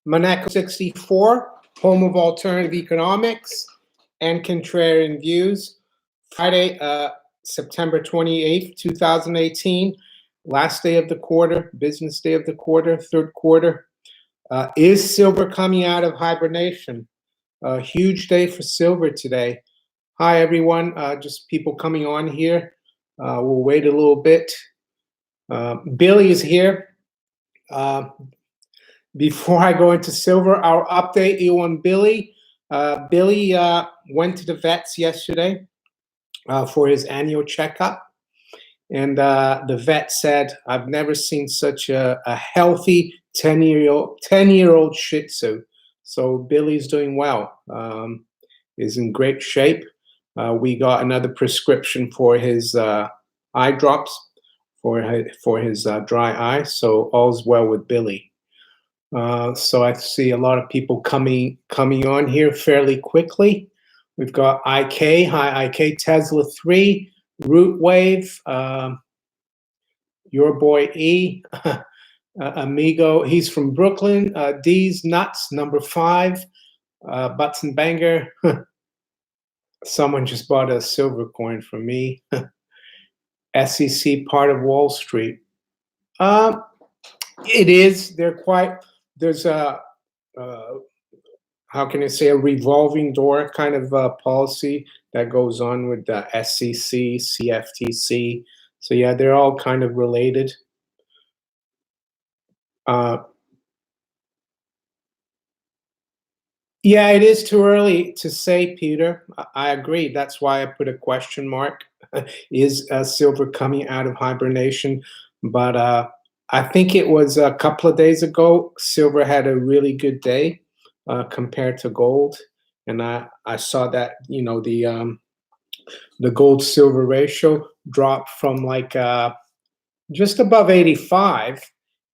Monaco 64, home of alternative economics and contrarian views. Friday, September 28th, 2018, last day of the quarter, business day of the quarter, third quarter. Is silver coming out of hibernation? A huge day for silver today. Hi, everyone. Just people coming on here. We'll wait a little bit. Billy is here. Before I go into silver, I'll update you on Billy. Billy went to the vets yesterday for his annual checkup. And the vet said, I've never seen such a healthy 10-year-old Shih Tzu. So Billy's doing well, is in great shape. We got another prescription for his eye drops for his dry eye. So all's well with Billy. So I see a lot of people coming on here fairly quickly. We've got IK, hi IK, Tesla 3, Root Wave, your boy E, Amigo, he's from Brooklyn, D's Nuts, number 5, Butts and Banger. Someone just bought a silver coin from me. SEC, part of Wall Street. It is, there's a, how can I say, a revolving door kind of policy that goes on with the SEC, CFTC. So yeah, they're all kind of related. Yeah, it is too early to say, Peter. I agree. That's why I put a question mark. Is silver coming out of hibernation? But I think it was a couple of days ago, silver had a really good day compared to gold. And I saw that, you know, the gold silver ratio dropped from like just above 85.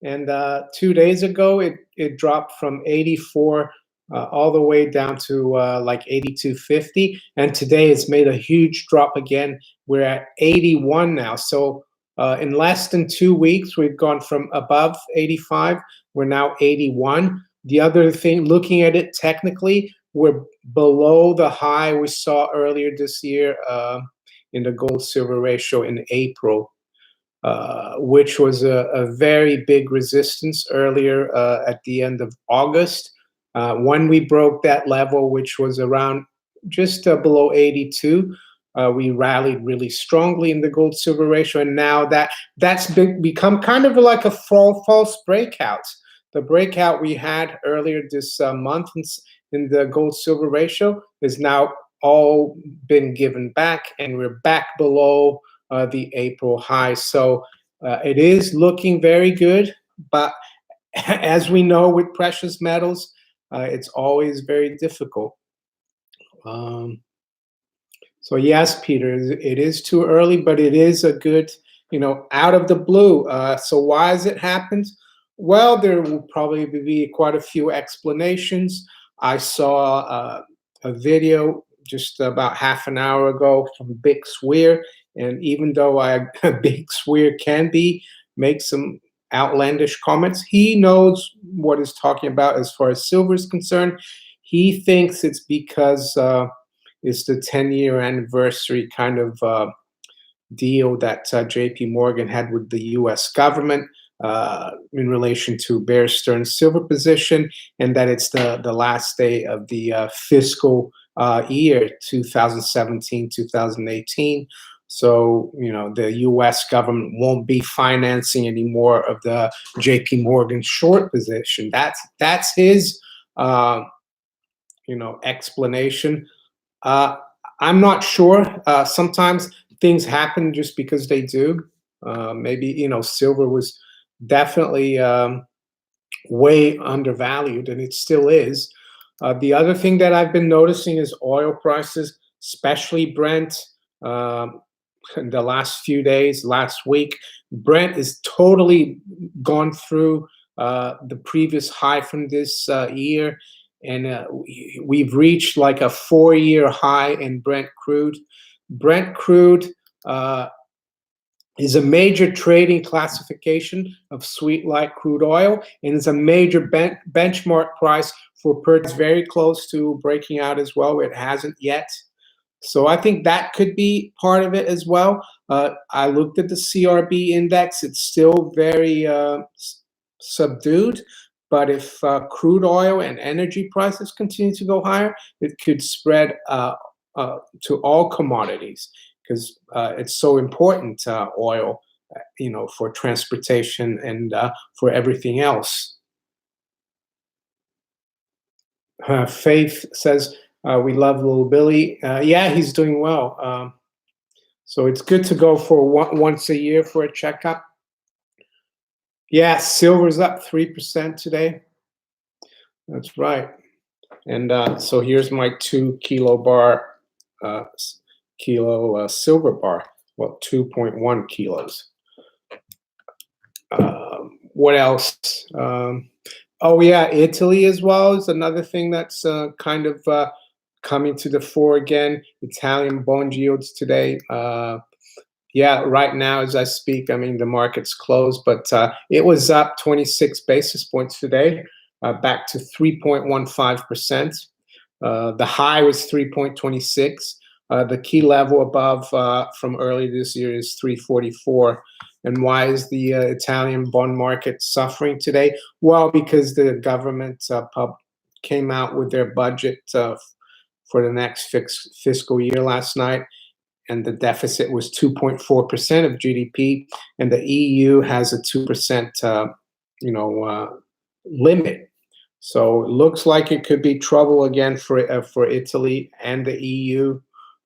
And 2 days ago, it dropped from 84 all the way down to like 82.50. And today it's made a huge drop again. We're at 81 now. So in less than 2 weeks, we've gone from above 85. We're now 81. The other thing, looking at it technically, we're below the high we saw earlier this year in the gold silver ratio in April. Which was a very big resistance earlier at the end of August. When we broke that level, which was around just below 82, we rallied really strongly in the gold silver ratio. And now that's become kind of like a false breakout. The breakout we had earlier this month in the gold silver ratio is now all been given back, and we're back below the April high. So it is looking very good, but as we know with precious metals, it's always very difficult. So yes, Peter, it is too early, but it is a good, you know, out of the blue. So why has it happened? Well, there will probably be quite a few explanations. I saw a video just about half an hour ago from Big Swear. And even though Big Swear can make some outlandish comments, he knows what he's talking about as far as silver is concerned. He thinks it's because it's the 10-year anniversary kind of deal that JP Morgan had with the US government in relation to Bear Stearns' silver position, and that it's the last day of the fiscal year 2017-2018. So, you know, the U.S. government won't be financing any more of the J.P. Morgan short position. That's his, you know, explanation. I'm not sure. Sometimes things happen just because they do. Maybe, you know, silver was definitely way undervalued, and it still is. The other thing that I've been noticing is oil prices, especially Brent. In the last few days, last week, Brent is totally gone through the previous high from this year, and we've reached like a 4-year high in Brent crude. Brent crude is a major trading classification of sweet light crude oil, and is a major benchmark price for purchase, very close to breaking out as well. It hasn't yet. So I think that could be part of it as well. I looked at the CRB index. It's still very subdued. But if crude oil and energy prices continue to go higher, it could spread to all commodities, because it's so important, oil, for transportation and for everything else. Faith says, we love little Billy. Yeah, he's doing well. So it's good to go for once a year for a checkup. Yeah, silver's up 3% today. That's right. And so here's my 2 kilo bar, silver bar. Well, 2.1 kilos. What else? Oh yeah, Italy as well is another thing that's kind of coming to the fore again. Italian bond yields today. Yeah, right now as I speak, I mean the market's closed, but it was up 26 basis points today, back to 3.15%. The high was 3.26. The key level above from early this year is 344. And why is the Italian bond market suffering today? Well, because the government came out with their budget for the next fiscal year last night, and the deficit was 2.4% of GDP, and the EU has a 2% limit. So it looks like it could be trouble again for Italy and the EU.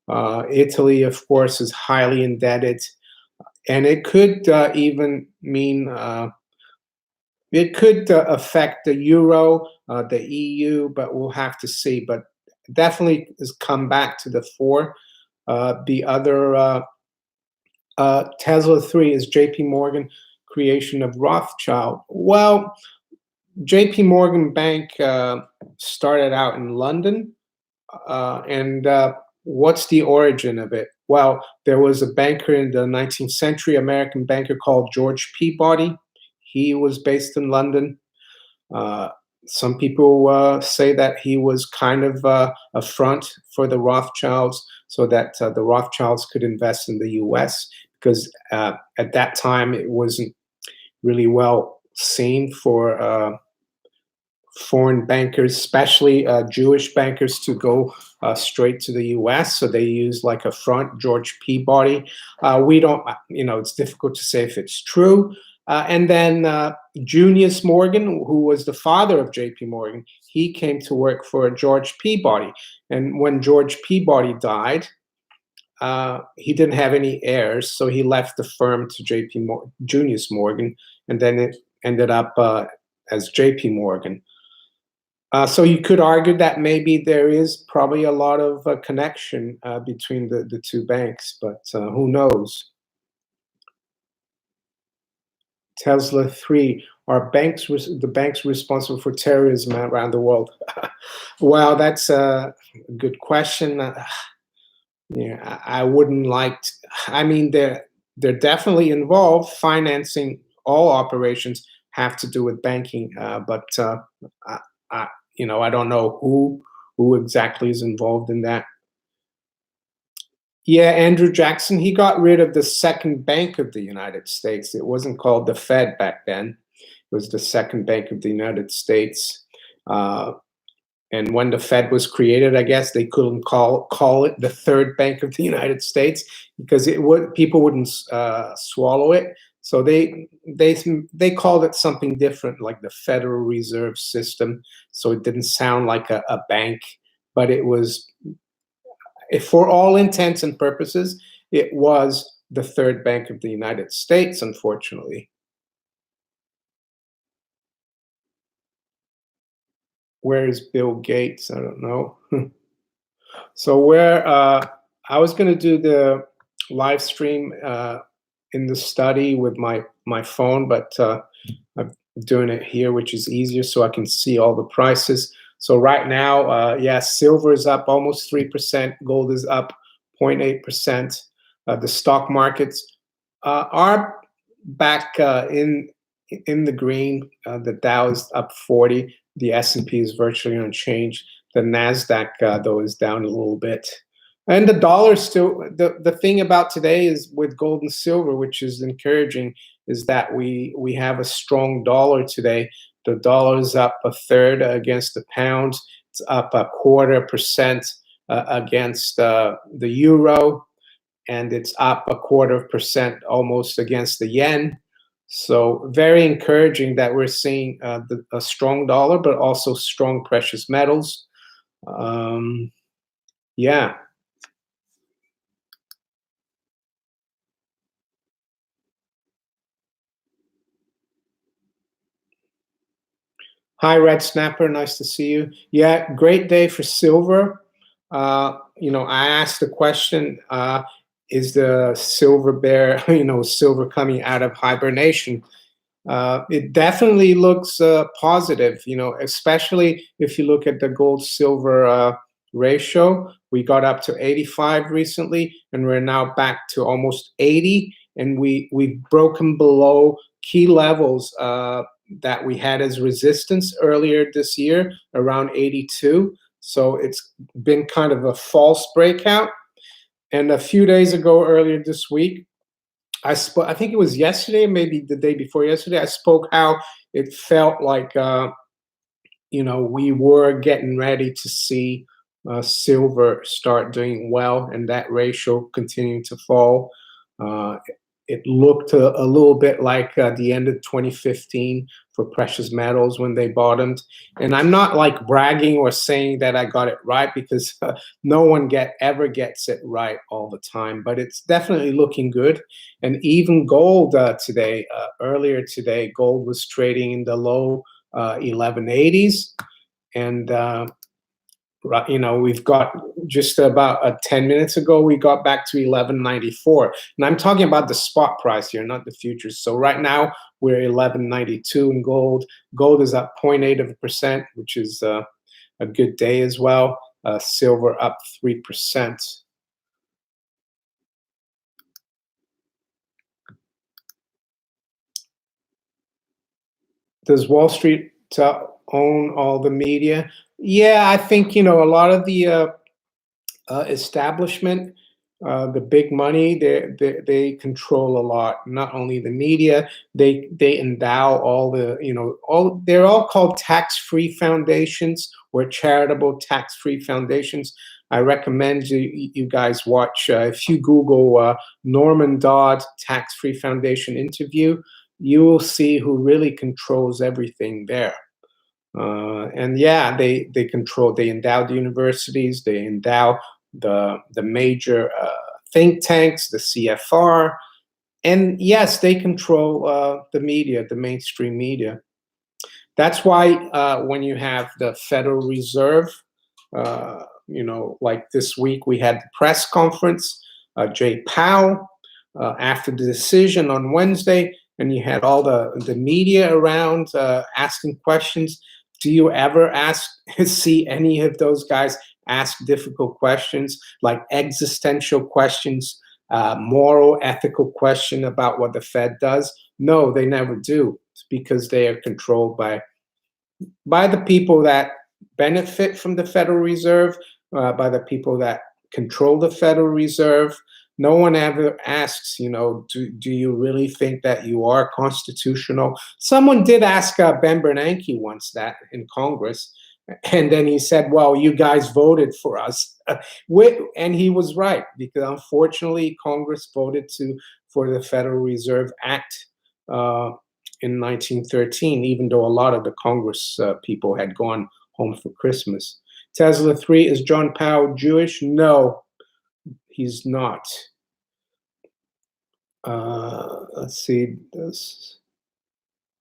Italy, of course, is highly indebted, and it could even mean it could affect the euro, the EU, but we'll have to see. But definitely has come back to the fore. The other Tesla 3 is JP Morgan creation of Rothschild. Well, JP Morgan Bank started out in London, and what's the origin of it? Well, there was a banker in the 19th century, American banker called George Peabody. He was based in London. Some people say that he was kind of a front for the Rothschilds, so that the Rothschilds could invest in the U.S., because at that time it wasn't really well seen for foreign bankers, especially Jewish bankers, to go straight to the U.S. So they used like a front, George Peabody. We don't, it's difficult to say if it's true. And then Junius Morgan, who was the father of J.P. Morgan, he came to work for George Peabody. And when George Peabody died, he didn't have any heirs, so he left the firm to Junius Morgan, and then it ended up as J.P. Morgan. So you could argue that maybe there is probably a lot of connection between the two banks, but who knows? Tesla 3, are the banks responsible for terrorism around the world? Well, that's a good question. Yeah, I wouldn't like to, I mean, they're definitely involved. Financing all operations have to do with banking, but I don't know who exactly is involved in that. Yeah, Andrew Jackson, he got rid of the second bank of the United States. It wasn't called the Fed back then. It was the second bank of the United States. And when the Fed was created, I guess they couldn't call it the third bank of the United States, because people wouldn't swallow it. So they called it something different, like the Federal Reserve System. So it didn't sound like a bank, but it was, for all intents and purposes, it was the third bank of the United States, unfortunately. Where is Bill Gates? I don't know. So I was going to do the live stream in the study with my phone, but I'm doing it here, which is easier, so I can see all the prices. So right now, yeah, silver is up almost 3%. Gold is up 0.8%. The stock markets are back in the green. The Dow is up 40. The S&P is virtually unchanged. The Nasdaq though is down a little bit. And the dollar still. The thing about today is with gold and silver, which is encouraging, is that we have a strong dollar today. The dollar is up a third against the pound. It's up a 0.25% against the euro, and it's up a 0.25% almost against the yen. So very encouraging that we're seeing a strong dollar, but also strong precious metals. Yeah. Hi, Red Snapper. Nice to see you. Yeah, great day for silver. I asked the question: is the silver bear, silver coming out of hibernation? It definitely looks positive, especially if you look at the gold silver ratio. We got up to 85 recently, and we're now back to almost 80. And we've broken below key levels that we had as resistance earlier this year, around 82. So it's been kind of a false breakout. And a few days ago, earlier this week, I think it was yesterday, maybe the day before yesterday, I spoke how it felt like, we were getting ready to see silver start doing well and that ratio continue to fall. Uh, it looked a little bit like the end of 2015 for precious metals when they bottomed. And I'm not like bragging or saying that I got it right, because no one ever gets it right all the time. But it's definitely looking good. And even gold today, earlier today, gold was trading in the low 1180s, and we've got just about 10 minutes ago, we got back to 1194, and I'm talking about the spot price here, not the futures. So right now we're 1192 in gold. Gold is up 0.8%, which is a good day as well. Silver up 3%. Does Wall Street own all the media? Yeah, I think, a lot of the establishment, the big money, they control a lot. Not only the media, they endow all the, they're all called tax-free foundations or charitable tax-free foundations. I recommend you guys watch, if you Google Norman Dodd tax-free foundation interview, you will see who really controls everything there. And yeah, they endow the universities, they endow the major think tanks, the CFR, and yes, they control the media, the mainstream media. That's why when you have the Federal Reserve, like this week we had the press conference, Jay Powell, after the decision on Wednesday, and you had all the media around asking questions. Do you ever see any of those guys ask difficult questions, like existential questions, moral, ethical question about what the Fed does? No, they never do. It's because they are controlled by the people that benefit from the Federal Reserve, by the people that control the Federal Reserve. No one ever asks, do you really think that you are constitutional? Someone did ask Ben Bernanke once that in Congress, and then he said, well, you guys voted for us. And he was right, because unfortunately Congress voted for the Federal Reserve Act in 1913, even though a lot of the Congress people had gone home for Christmas. Tesla 3, is John Powell Jewish? No, he's not. Let's see this.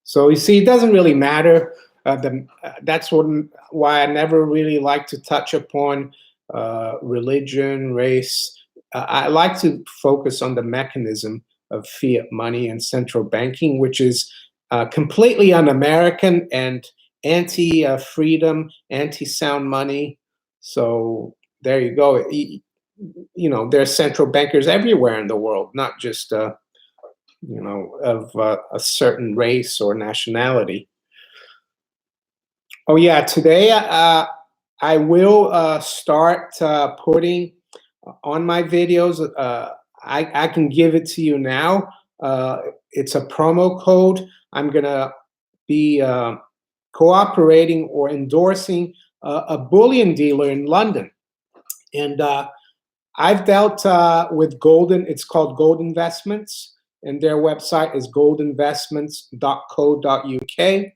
So you see, it doesn't really matter. That's why I never really like to touch upon religion, race. I like to focus on the mechanism of fiat money and central banking, which is completely un-American and anti-freedom, anti-sound money. So there you go. There's central bankers everywhere in the world, not just of a certain race or nationality. Oh yeah, today I will start putting on my videos. I can give it to you now. It's a promo code. I'm gonna be cooperating or endorsing a bullion dealer in London, and I've dealt with Golden. It's called Gold Investments, and their website is goldinvestments.co.uk.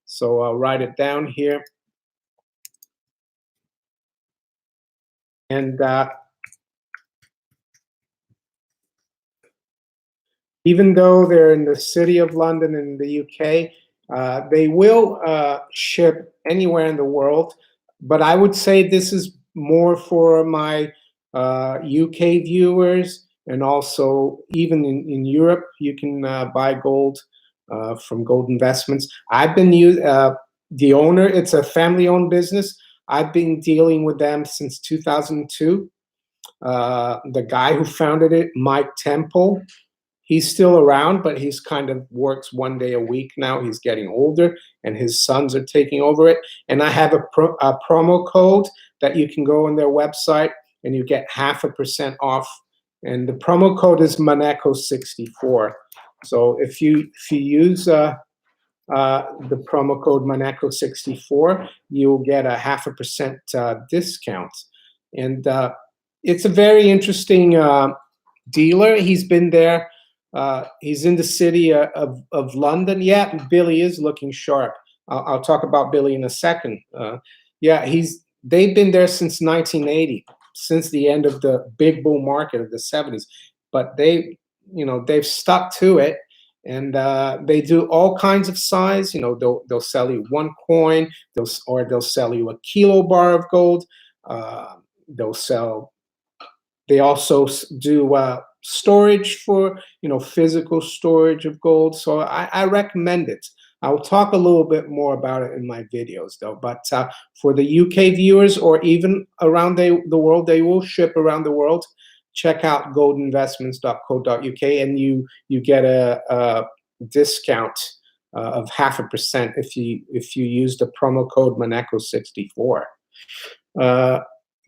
So I'll write it down here. And even though they're in the city of London in the UK, they will ship anywhere in the world. But I would say this is more for my UK viewers, and also even in Europe, you can buy gold from Gold Investments. I've been the owner. It's a family-owned business. I've been dealing with them since 2002. The guy who founded it, Mike Temple, he's still around, but he's kind of works one day a week now. He's getting older, and his sons are taking over it. And I have a promo code that you can go on their website, and you get 0.5% off. And the promo code is Maneko64. So if you use the promo code Maneko64, you'll get a 0.5% discount. And it's a very interesting dealer. He's been there. He's in the city of London. Yeah, Billy is looking sharp. I'll talk about Billy in a second. Yeah, they've been there since 1980, since the end of the big bull market of the 70s. But they've stuck to it, and they do all kinds of size. They'll sell you one coin, they'll sell you a kilo bar of gold. They also do storage for physical storage of gold. So I recommend it. I'll talk a little bit more about it in my videos though. But for the UK viewers, or even around the world, they will ship around the world. Check out goldinvestments.co.uk, and you get a discount of 0.5% if you use the promo code Maneko64.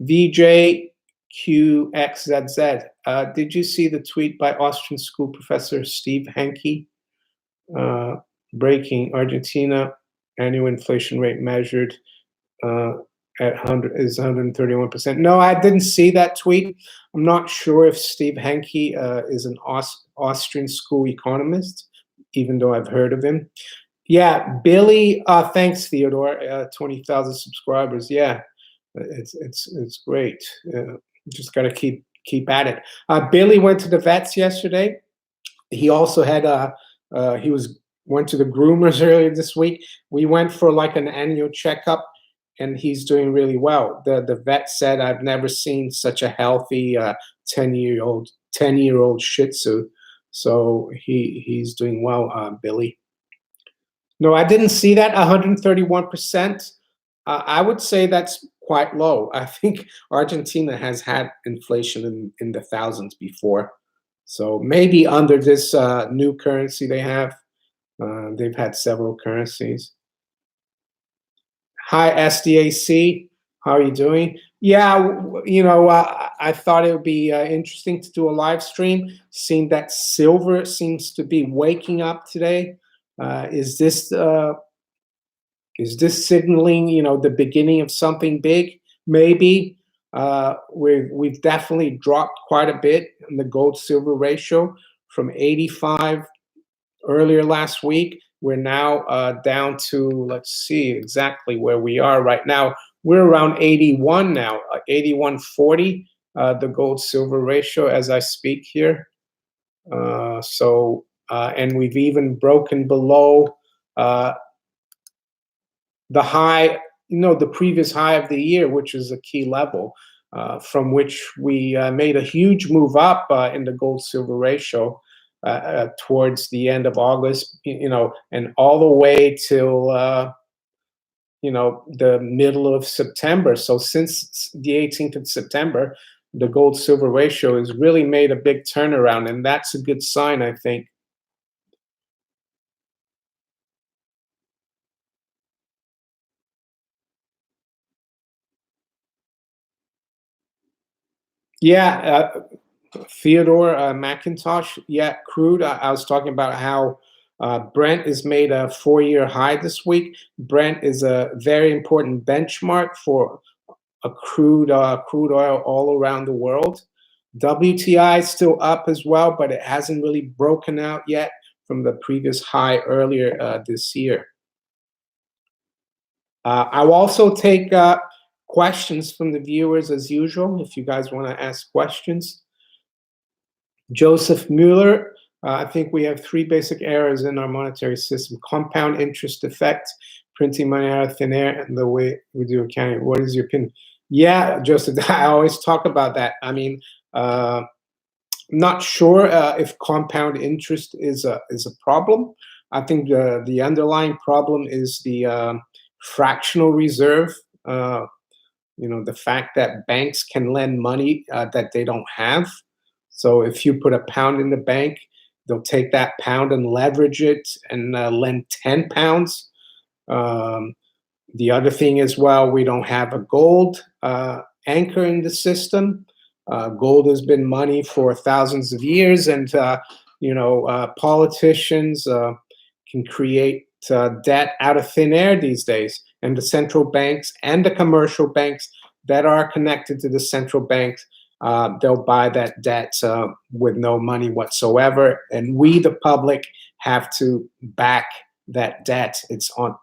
VJQXZZ. Did you see the tweet by Austrian school professor Steve Hanke? Breaking Argentina annual inflation rate measured at 131%. No, I didn't see that tweet. I'm not sure if Steve Hanke is an Austrian school economist, even though I've heard of him. Yeah, Billy. Thanks, Theodore. 20,000 subscribers. Yeah, it's great. Just got to keep at it. Billy went to the vets yesterday. He also had went to the groomers earlier this week. We went for like an annual checkup, and he's doing really well. The vet said, "I've never seen such a healthy 10-year-old Shih Tzu." So he's doing well, Billy. No, I didn't see that. 131%. I would say that's quite low. I think Argentina has had inflation in the thousands before. So maybe under this new currency they have. They've had several currencies. Hi, SDAC. How are you doing? Yeah, I thought it would be interesting to do a live stream, seeing that silver seems to be waking up today. Is this signaling, the beginning of something big? Maybe. We've definitely dropped quite a bit in the gold-silver ratio from 85 earlier last week. We're now down to, let's see exactly where we are right now. We're around 81 now, 81.40, the gold-silver ratio as I speak here. And we've even broken below the high, the previous high of the year, which is a key level from which we made a huge move up in the gold-silver ratio towards the end of August, and all the way till the middle of September. So since the 18th of September, the gold-silver ratio has really made a big turnaround, and that's a good sign, I think. Yeah, Theodore McIntosh. Yeah, crude. I was talking about how Brent has made a 4-year high this week. Brent is a very important benchmark for a crude oil all around the world. WTI is still up as well, but it hasn't really broken out yet from the previous high earlier this year. I'll also take questions from the viewers as usual if you guys want to ask questions. Joseph Mueller, I think we have 3 basic errors in our monetary system: compound interest effect, printing money out of thin air, and the way we do accounting. What is your opinion? Yeah, Joseph, I always talk about that. I mean, not sure if compound interest is a problem. I think the underlying problem is the fractional reserve. The fact that banks can lend money that they don't have. So if you put a pound in the bank, they'll take that pound and leverage it and lend 10 pounds. The other thing as well, we don't have a gold anchor in the system. Gold has been money for thousands of years, and politicians can create debt out of thin air these days. And the central banks and the commercial banks that are connected to the central banks, they'll buy that debt with no money whatsoever. And we, the public, have to back that debt. It's on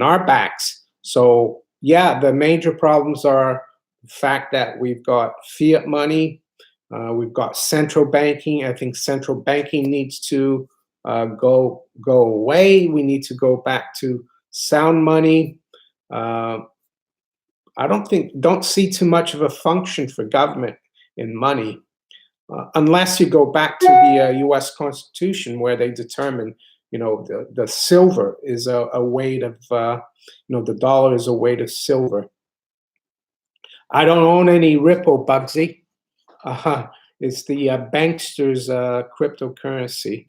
our backs. So yeah, the major problems are the fact that we've got fiat money, we've got central banking. I think central banking needs to go away. We need to go back to sound money. I don't see too much of a function for government in money, unless you go back to the U.S. Constitution, where they determine, the silver is a weight of, the dollar is a weight of silver. I don't own any Ripple, Bugsy. It's the banksters' cryptocurrency.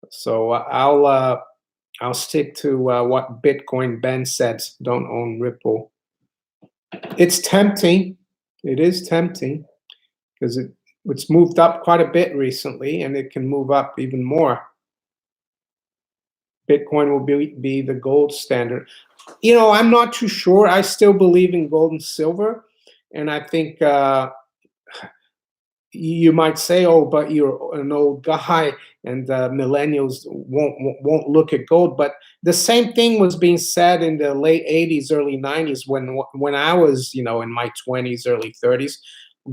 So I'll stick to what Bitcoin Ben said. Don't own Ripple. It's tempting. It is tempting because it's moved up quite a bit recently, and it can move up even more. Bitcoin will be the gold standard. I'm not too sure. I still believe in gold and silver, and I think you might say, "Oh, but you're an old guy, and millennials won't look at gold." But the same thing was being said in the late '80s, early '90s, when I was, in my 20s, early 30s.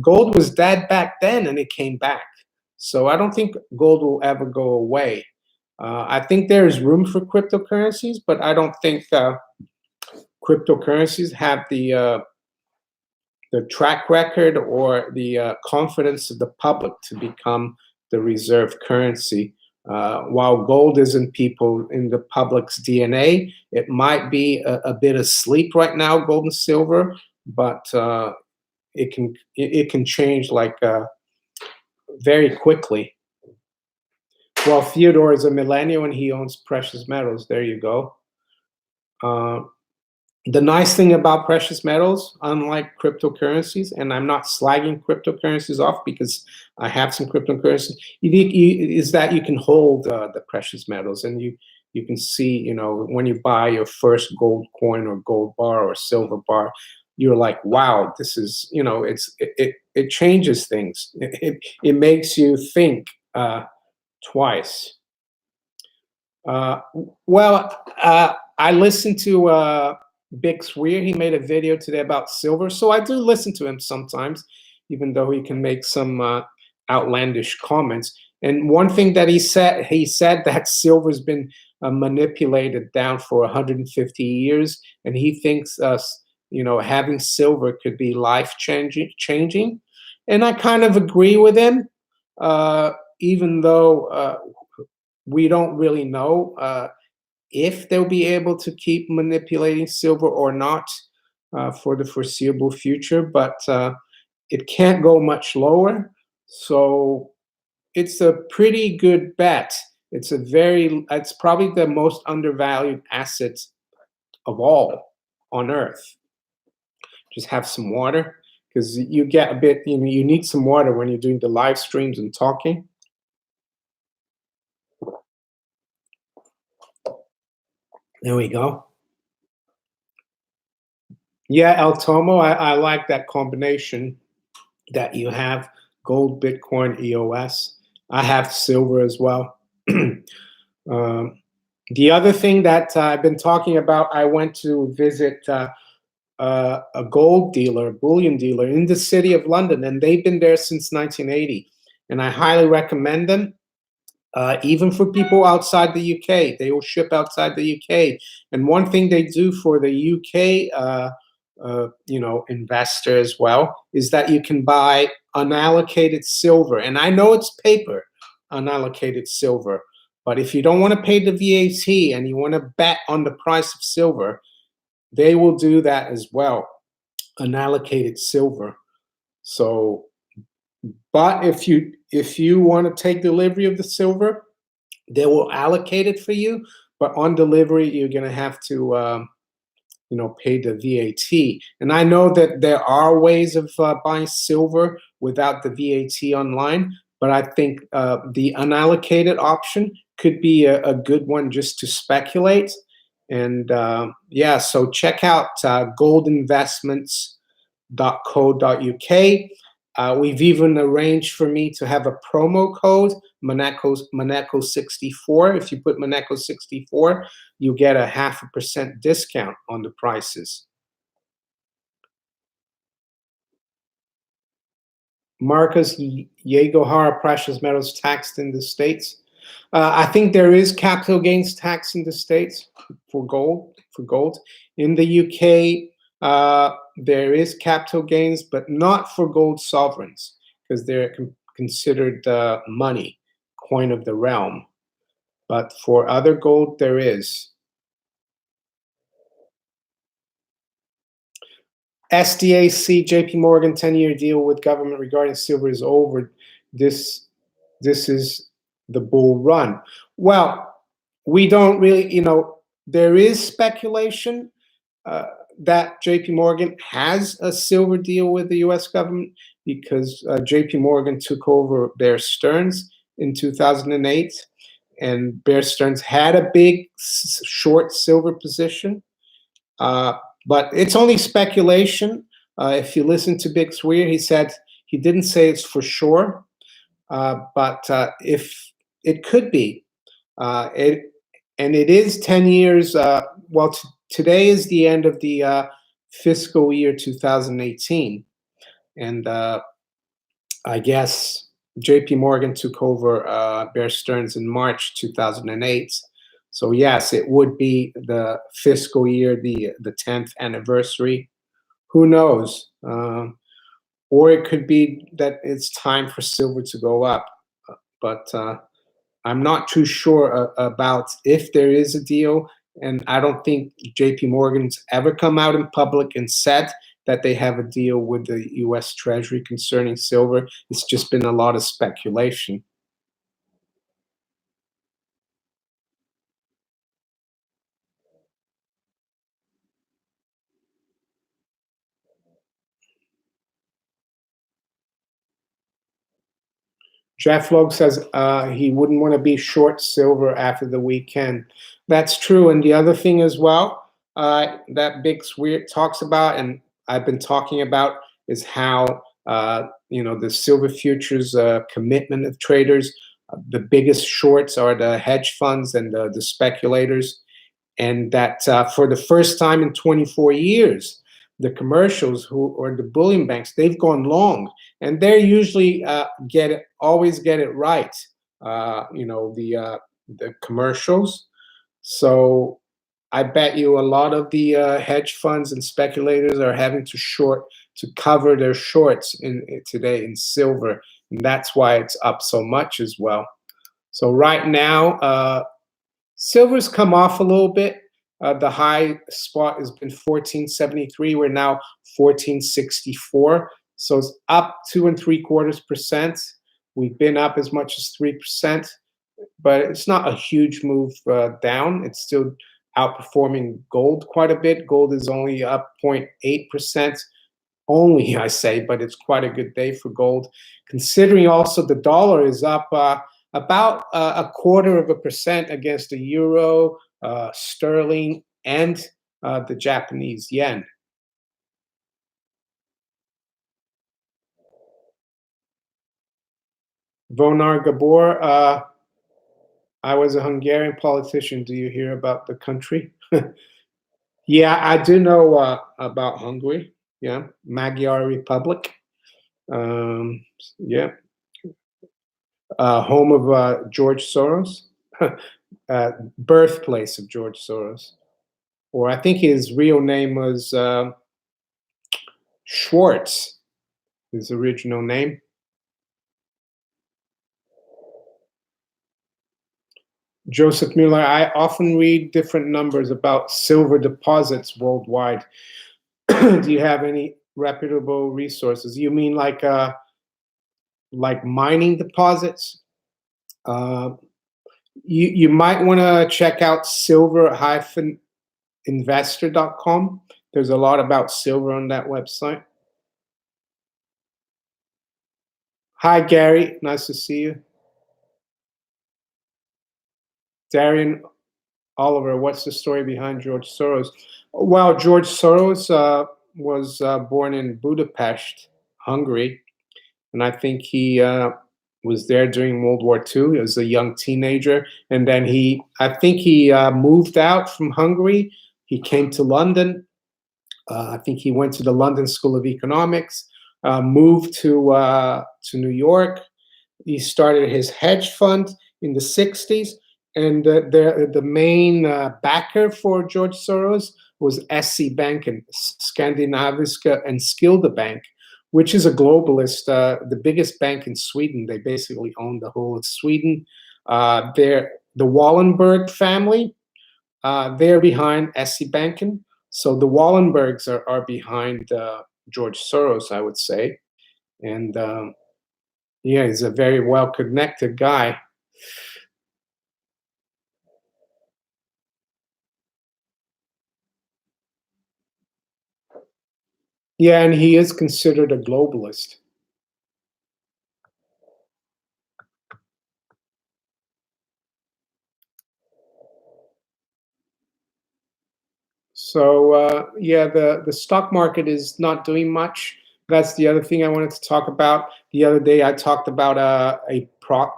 Gold was dead back then, and it came back. So I don't think gold will ever go away. I think there is room for cryptocurrencies, but I don't think cryptocurrencies have the track record or the confidence of the public to become the reserve currency. While gold is in the public's DNA, it might be a bit asleep right now, gold and silver, but it can change like very quickly. Well, Theodore is a millennial and he owns precious metals. There you go. The nice thing about precious metals, unlike cryptocurrencies, and I'm not slagging cryptocurrencies off because I have some cryptocurrencies, is that you can hold the precious metals, and you can see, when you buy your first gold coin or gold bar or silver bar, you're like, wow, this is, it changes things. It makes you think twice. I listened to Big Swear. He made a video today about silver, so I do listen to him sometimes, even though he can make some outlandish comments. And one thing that he said that silver's been manipulated down for 150 years, and he thinks having silver could be life changing. And I kind of agree with him, even though we don't really know if they'll be able to keep manipulating silver or not for the foreseeable future, but it can't go much lower. So it's a pretty good bet. It's probably the most undervalued asset of all on Earth. Just have some water. because you get a bit, you need some water when you're doing the live streams and talking. There we go. Yeah, El Tomo, I like that combination that you have: gold, Bitcoin, EOS. I have silver as well. The other thing that I've been talking about, I went to visit a gold dealer, a bullion dealer in the city of London, and they've been there since 1980. And I highly recommend them. Even for people outside the UK, they will ship outside the UK. And one thing they do for the UK, investor as well, is that you can buy unallocated silver. And I know it's paper, unallocated silver, but if you don't want to pay the VAT and you want to bet on the price of silver, they will do that as well, unallocated silver. So, but if you want to take delivery of the silver, they will allocate it for you. But on delivery, you're going to have to pay the VAT. And I know that there are ways of buying silver without the VAT online, but I think the unallocated option could be a good one just to speculate. And yeah, so check out goldinvestments.co.uk. We've even arranged for me to have a promo code, Monaco64. If you put Monaco64, you get a 0.5% discount on the prices. Marcus Yegohara, precious metals taxed in the States. I think there is capital gains tax in the States for gold. In the UK, there is capital gains, but not for gold sovereigns, because they're considered money, coin of the realm. But for other gold, there is. SDAC, JP Morgan 10-year deal with government regarding silver is over. This is the bull run. Well, we don't really, there is speculation that JP Morgan has a silver deal with the US government, because JP Morgan took over Bear Stearns in 2008, and Bear Stearns had a big short silver position. But it's only speculation. If you listen to Big Swear, he didn't say it's for sure, but if it could be, it is 10 years. Well, today is the end of the fiscal year 2018, and I guess JP Morgan took over Bear Stearns in March 2008. So yes, it would be the fiscal year, the 10th anniversary. Who knows? Or it could be that it's time for silver to go up. But I'm not too sure about if there is a deal. And I don't think JP Morgan's ever come out in public and said that they have a deal with the US Treasury concerning silver. It's just been a lot of speculation. Jeff Logue says he wouldn't want to be short silver after the weekend. That's true. And the other thing as well, that Big Swear talks about, and I've been talking about, is how the silver futures commitment of traders. The biggest shorts are the hedge funds and the speculators, and that for the first time in 24 years, the commercials or the bullion banks, they've gone long, and they're usually always get it right. The commercials. So I bet you a lot of the hedge funds and speculators are having to cover their shorts today in silver, and that's why it's up so much as well. So right now, silver's come off a little bit. The high spot has been 1473. We're now 1464. So it's up 2.75%. We've been up as much as 3%, but it's not a huge move down. It's still outperforming gold quite a bit. Gold is only up 0.8% only, I say, but it's quite a good day for gold, considering also the dollar is up about a quarter of a percent against the euro, sterling, and the Japanese yen. Vonar Gabor, I was a Hungarian politician. Do you hear about the country? Yeah, I do know about Hungary. Yeah, Magyar Republic. Yeah, home of George Soros, birthplace of George Soros, or I think his real name was Schwartz, his original name. Joseph Mueller, I often read different numbers about silver deposits worldwide. Do you have any reputable resources? You mean like mining deposits? Uh, you might want to check out silver-investor.com. There's a lot about silver on that website. Hi, Gary. Nice to see you. Darian Oliver, what's the story behind George Soros? Well, George Soros was born in Budapest, Hungary, and I think he was there during World War II as a young teenager, and then I think he moved out from Hungary. He came to London. I think he went to the London School of Economics, moved to New York. He started his hedge fund in the 60s, and the main backer for George Soros was SC Bank and Skandinaviska and Skilda Bank, which is a globalist, the biggest bank in Sweden. They basically own the whole of Sweden. They're the Wallenberg family. They're behind SC Banken. So the Wallenbergs are behind George Soros, I would say. And yeah, he's a very well-connected guy. Yeah, and he is considered a globalist. So yeah, the stock market is not doing much. That's the other thing I wanted to talk about. The other day, I talked about a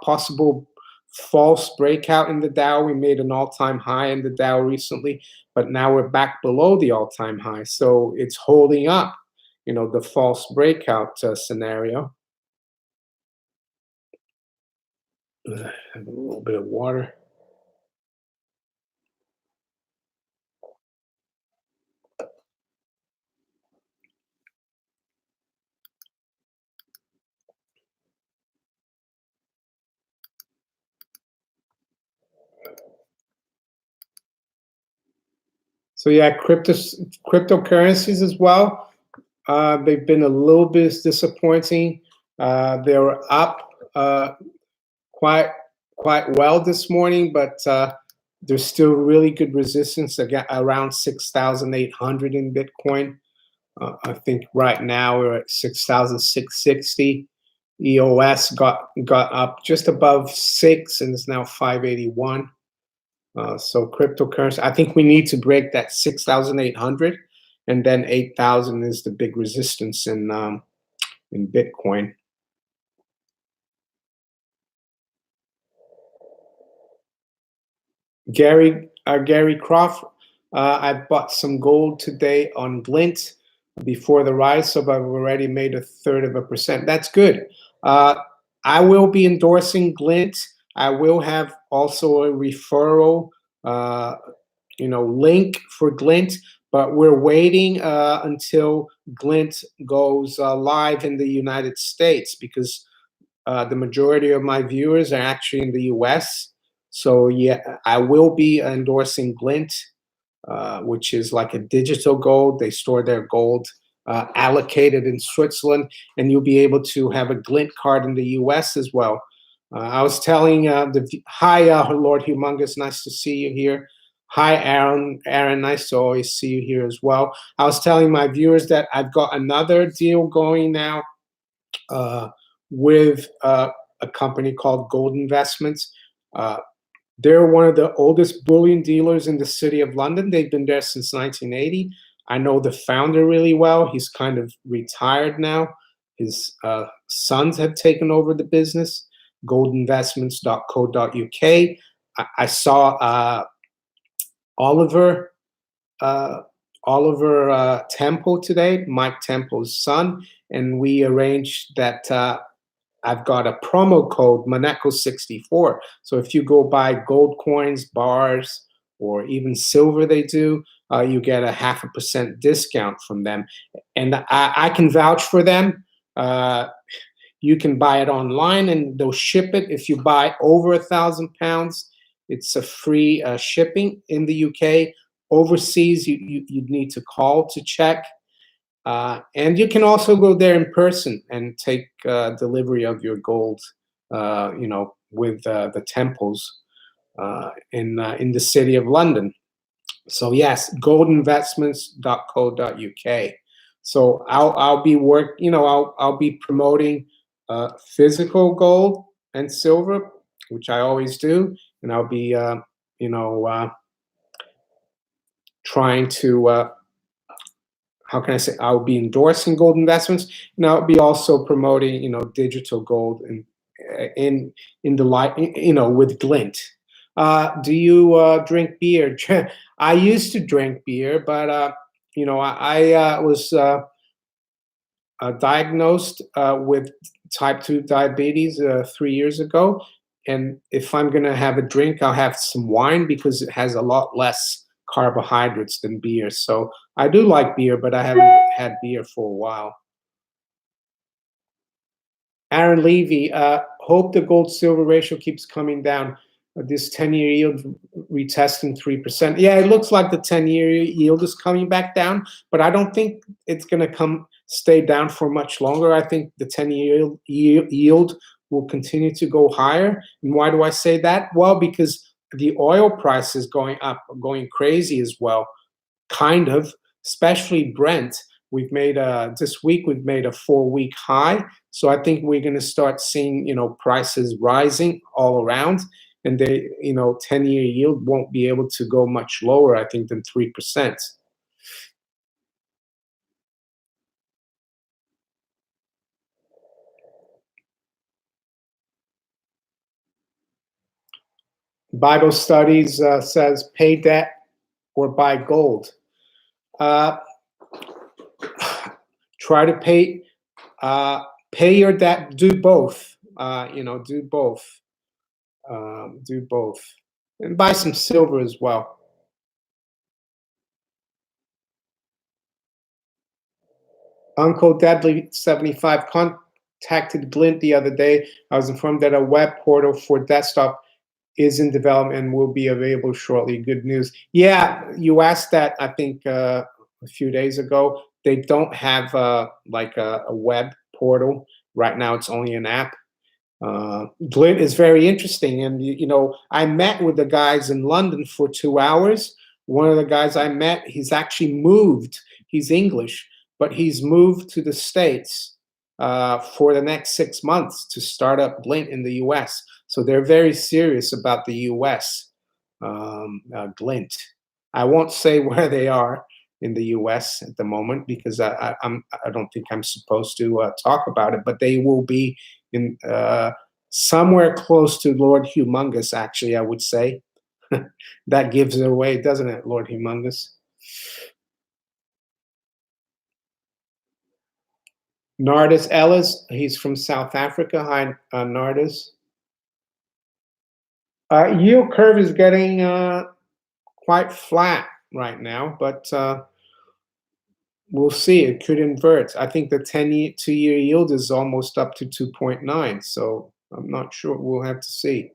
possible false breakout in the Dow. We made an all-time high in the Dow recently, but now we're back below the all-time high. So it's holding up, the false breakout scenario. Have a little bit of water. So yeah, cryptocurrencies as well. They've been a little bit disappointing. They were up quite well this morning, but there's still really good resistance again around 6,800 in Bitcoin. I think right now we're at 6,660. EOS got up just above 6 and is now 581. So cryptocurrency, I think we need to break that 6,800, and then 8,000 is the big resistance in Bitcoin. Gary Croft, I bought some gold today on Glint before the rise, so I've already made 1/3%. That's good. I will be endorsing Glint. I will have also a referral, link for Glint, but we're waiting until Glint goes live in the United States because the majority of my viewers are actually in the US. So yeah, I will be endorsing Glint, which is like a digital gold. They store their gold allocated in Switzerland, and you'll be able to have a Glint card in the US as well. I was telling hi, Lord Humongous, nice to see you here. Hi, Aaron. Aaron, nice to always see you here as well. I was telling my viewers that I've got another deal going now uh, with a company called Gold Investments. Uh, they're one of the oldest bullion dealers in the city of London. They've been there since 1980. I know the founder really well. He's kind of retired now. His sons have taken over the business, goldinvestments.co.uk. I saw Oliver uh, Oliver Temple today, Mike Temple's son, and we arranged that I've got a promo code Monaco64. So if you go buy gold coins, bars, or even silver, they do. You get a 0.5% discount from them, and I can vouch for them. You can buy it online, and they'll ship it. If you buy over £1,000, it's a free shipping in the UK. Overseas, you'd need to call to check. And you can also go there in person and take delivery of your gold, with the temples in the city of London. So yes, goldinvestments.co.uk. So I'll be I'll be promoting physical gold and silver, which I always do, and I'll be you know uh, trying to how can I say, I'll be endorsing gold investments, and I'll be also promoting digital gold in the light, with Glint. Do you drink beer? I used to drink beer, but I was diagnosed with type 2 diabetes 3 years ago. And if I'm going to have a drink, I'll have some wine because it has a lot less carbohydrates than beer. So I do like beer, but I haven't had beer for a while. Aaron Levy, hope the gold silver ratio keeps coming down. This 10-year yield retesting 3%. Yeah, it looks like the 10-year yield is coming back down, but I don't think it's going to stay down for much longer. I think the 10-year yield will continue to go higher. And why do I say that? Well, because the oil price is going up, going crazy as well, kind of, especially Brent. We've made this week we've made a 4-week high, so I think we're going to start seeing prices rising all around, and 10-year yield won't be able to go much lower, I think, than 3%. Bible studies says pay debt or buy gold. Uh, try to pay your debt. Do both. Do both. Do both, and buy some silver as well. Uncle Deadly 75 contacted Glint the other day. I was informed that a web portal for desktop is in development and will be available shortly. Good news. Yeah, you asked that, I think, a few days ago. They don't have like a web portal right now. It's only an app. Glint is very interesting, and I met with the guys in London for 2 hours. One of the guys I met, he's actually moved. He's English, but he's moved to the States for the next 6 months to start up Glint in the U.S. So they're very serious about the U.S. Glint. I won't say where they are in the U.S. at the moment because I don't think I'm supposed to talk about it, but they will be in somewhere close to Lord Humongous, actually, I would say. That gives it away, doesn't it, Lord Humongous? Nardis Ellis, he's from South Africa. Hi, Nardis. Yield curve is getting quite flat right now, but we'll see. It could invert. I think the 2-year yield is almost up to 2.9, so I'm not sure. We'll have to see.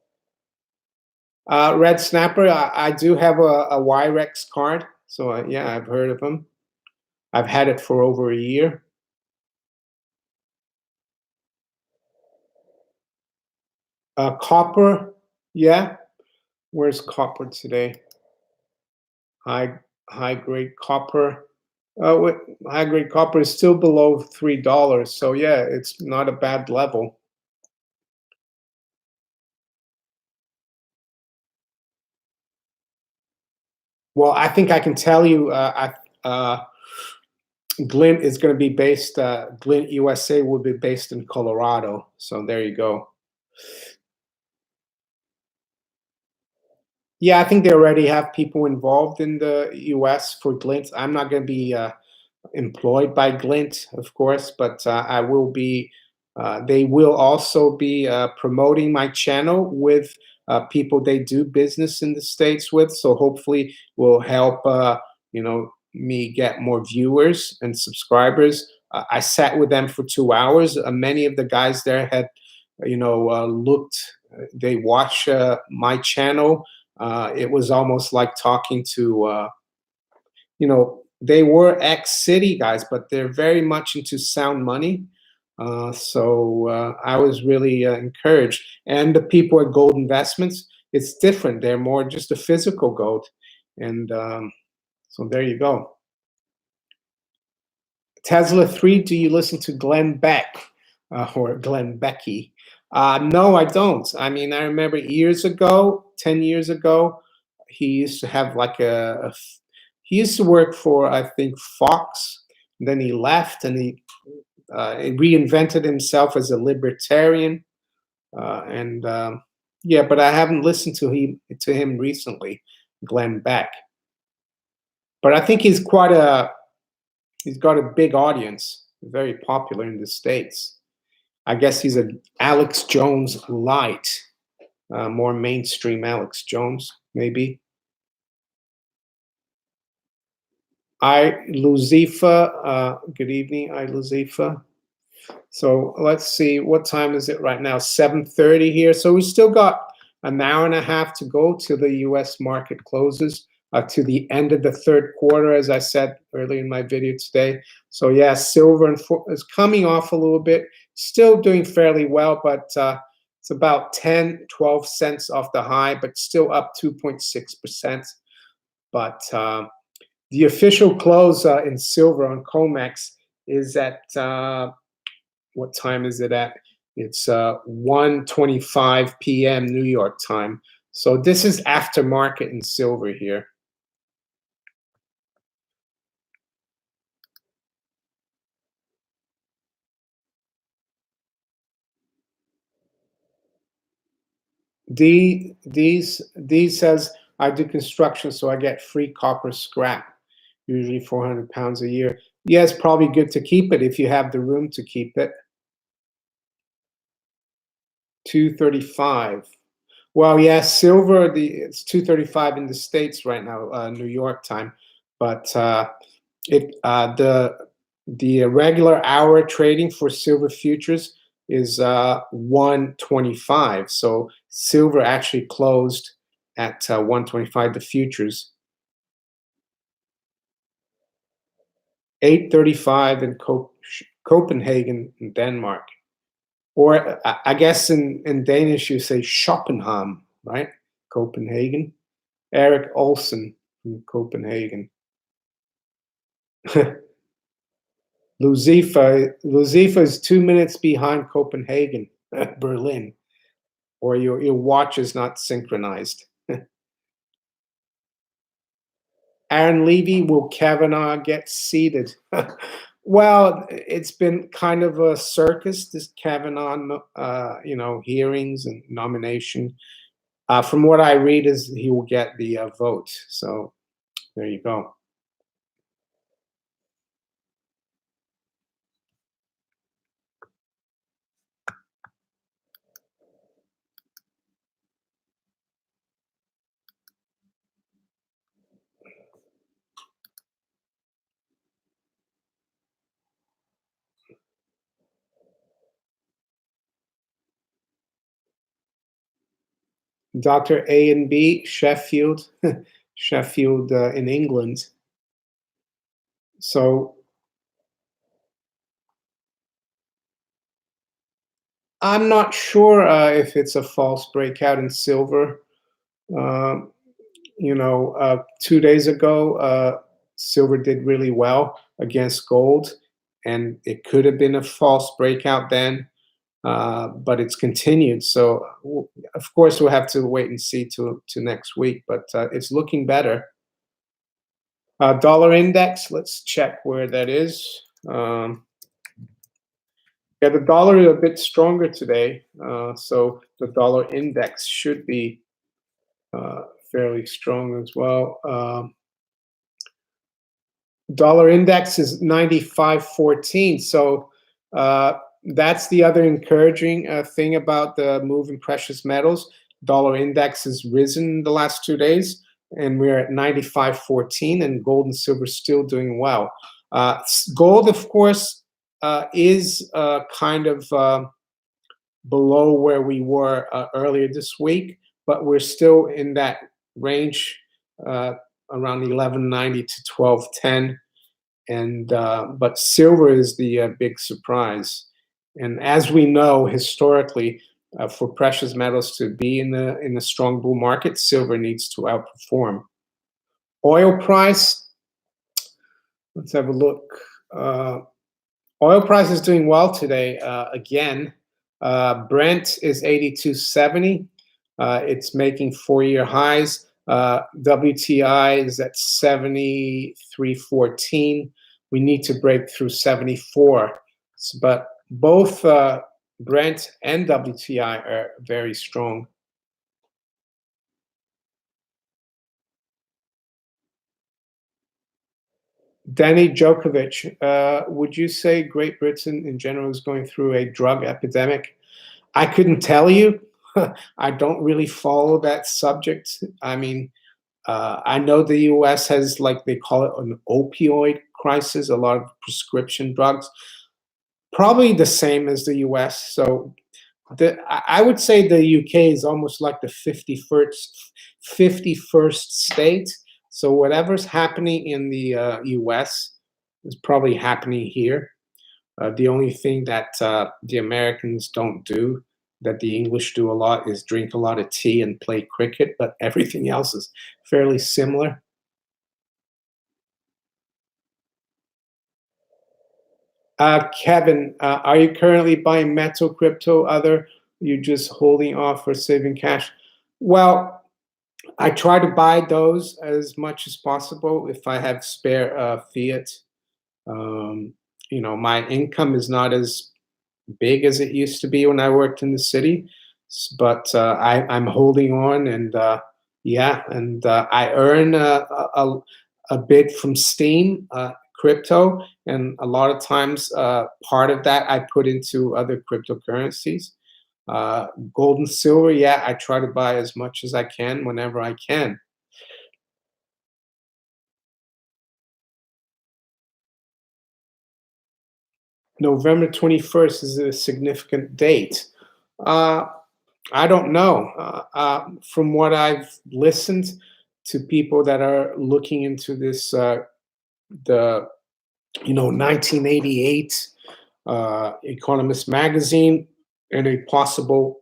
Red Snapper, I do have a Wyrex card, so yeah, I've heard of them. I've had it for over a year. Copper, yeah. Where's copper today? High high grade copper. With high grade copper is still below $3. So yeah, it's not a bad level. Well, I think I can tell you, Glint is going to be based. Glint USA will be based in Colorado. So there you go. Yeah, I think they already have people involved in the US for Glint. I'm not going to be employed by Glint, of course, but I will be. They will also be promoting my channel with people they do business in the states with. So hopefully, will help me get more viewers and subscribers. I sat with them for 2 hours. Many of the guys there had, looked. They watch my channel. It was almost like talking to they were ex-city guys, but they're very much into sound money. So I was really encouraged. And the people at Gold Investments, it's different. They're more just a physical gold. And so there you go. Tesla 3, do you listen to Glenn Beck or Glenn Becky? No, I don't. I mean, I remember years ago, 10 years ago, he used to have like he used to work for, I think, Fox. And then he left and he reinvented himself as a libertarian. And yeah, but I haven't listened to him recently, Glenn Beck. But I think he's got a big audience, very popular in the States. I guess he's a Alex Jones light, more mainstream Alex Jones, maybe. Luzifa, good evening, Luzifa. So let's see, what time is it right now? 7:30 here. So we still got an hour and a half to go till the U.S. market closes, to the end of the third quarter, as I said earlier in my video today. So yeah, silver is coming off a little bit, still doing fairly well, but it's about 10, 12 cents off the high, but still up 2.6%. But the official close in silver on COMEX is at what time is it at? It's 1:25 p.m. New York time. So this is after market in silver here. These says I do construction, so I get free copper scrap, usually 400 pounds a year. Yeah, it's probably good to keep it if you have the room to keep it. 235. Well, yeah, silver. It's 235 in the States right now, New York time, but it the regular hour trading for silver futures is 125. So silver actually closed at 125. The futures 835 in Copenhagen, in Denmark. Or I guess in Danish you say Schopenham, right? Copenhagen. Eric Olsen from Copenhagen. Luzifa is 2 minutes behind Copenhagen, Berlin, or your watch is not synchronized. Aaron Levy, will Kavanaugh get seated? Well, it's been kind of a circus, this Kavanaugh, hearings and nomination. From what I read, is he will get the vote. So there you go. Dr. A and B, Sheffield, Sheffield in England. So I'm not sure if it's a false breakout in silver. Um, 2 days ago, silver did really well against gold, and it could have been a false breakout then, but it's continued. So, of course, we'll have to wait and see to next week, but it's looking better. Dollar index, let's check where that is. Yeah, the dollar is a bit stronger today, so the dollar index should be fairly strong as well. Dollar index is 95.14. So that's the other encouraging thing about the move in precious metals. Dollar index has risen the last 2 days, and we're at 95.14, and gold and silver still doing well. Gold, of course, is kind of below where we were earlier this week, but we're still in that range around 1190 to 1210. And but silver is the big surprise. And as we know historically, for precious metals to be in a strong bull market, silver needs to outperform. Oil price, let's have a look. Oil price is doing well today again. Brent is 82.70. It's making 4-year highs. WTI is at 73.14. We need to break through 74. But both Brent and WTI are very strong. Danny Djokovic, would you say Great Britain in general is going through a drug epidemic? I couldn't tell you. I don't really follow that subject. I mean, I know the US has, like they call it, an opioid crisis, a lot of prescription drugs, probably the same as the US. So I would say the UK is almost like the 51st state. So whatever's happening in the US is probably happening here. The only thing that the Americans don't do, that the English do a lot, is drink a lot of tea and play cricket, but everything else is fairly similar. Kevin, are you currently buying metal, crypto, other? You just holding off or saving cash? Well, I try to buy those as much as possible if I have spare fiat. Um, my income is not as big as it used to be when I worked in the city, but I'm holding on, and yeah, and I earn a bit from Steam crypto, and a lot of times part of that I put into other cryptocurrencies. Gold and silver, yeah, I try to buy as much as I can whenever I can. November 21st is a significant date. Uh, I don't know. From what I've listened to people that are looking into this, the 1988 Economist magazine and a possible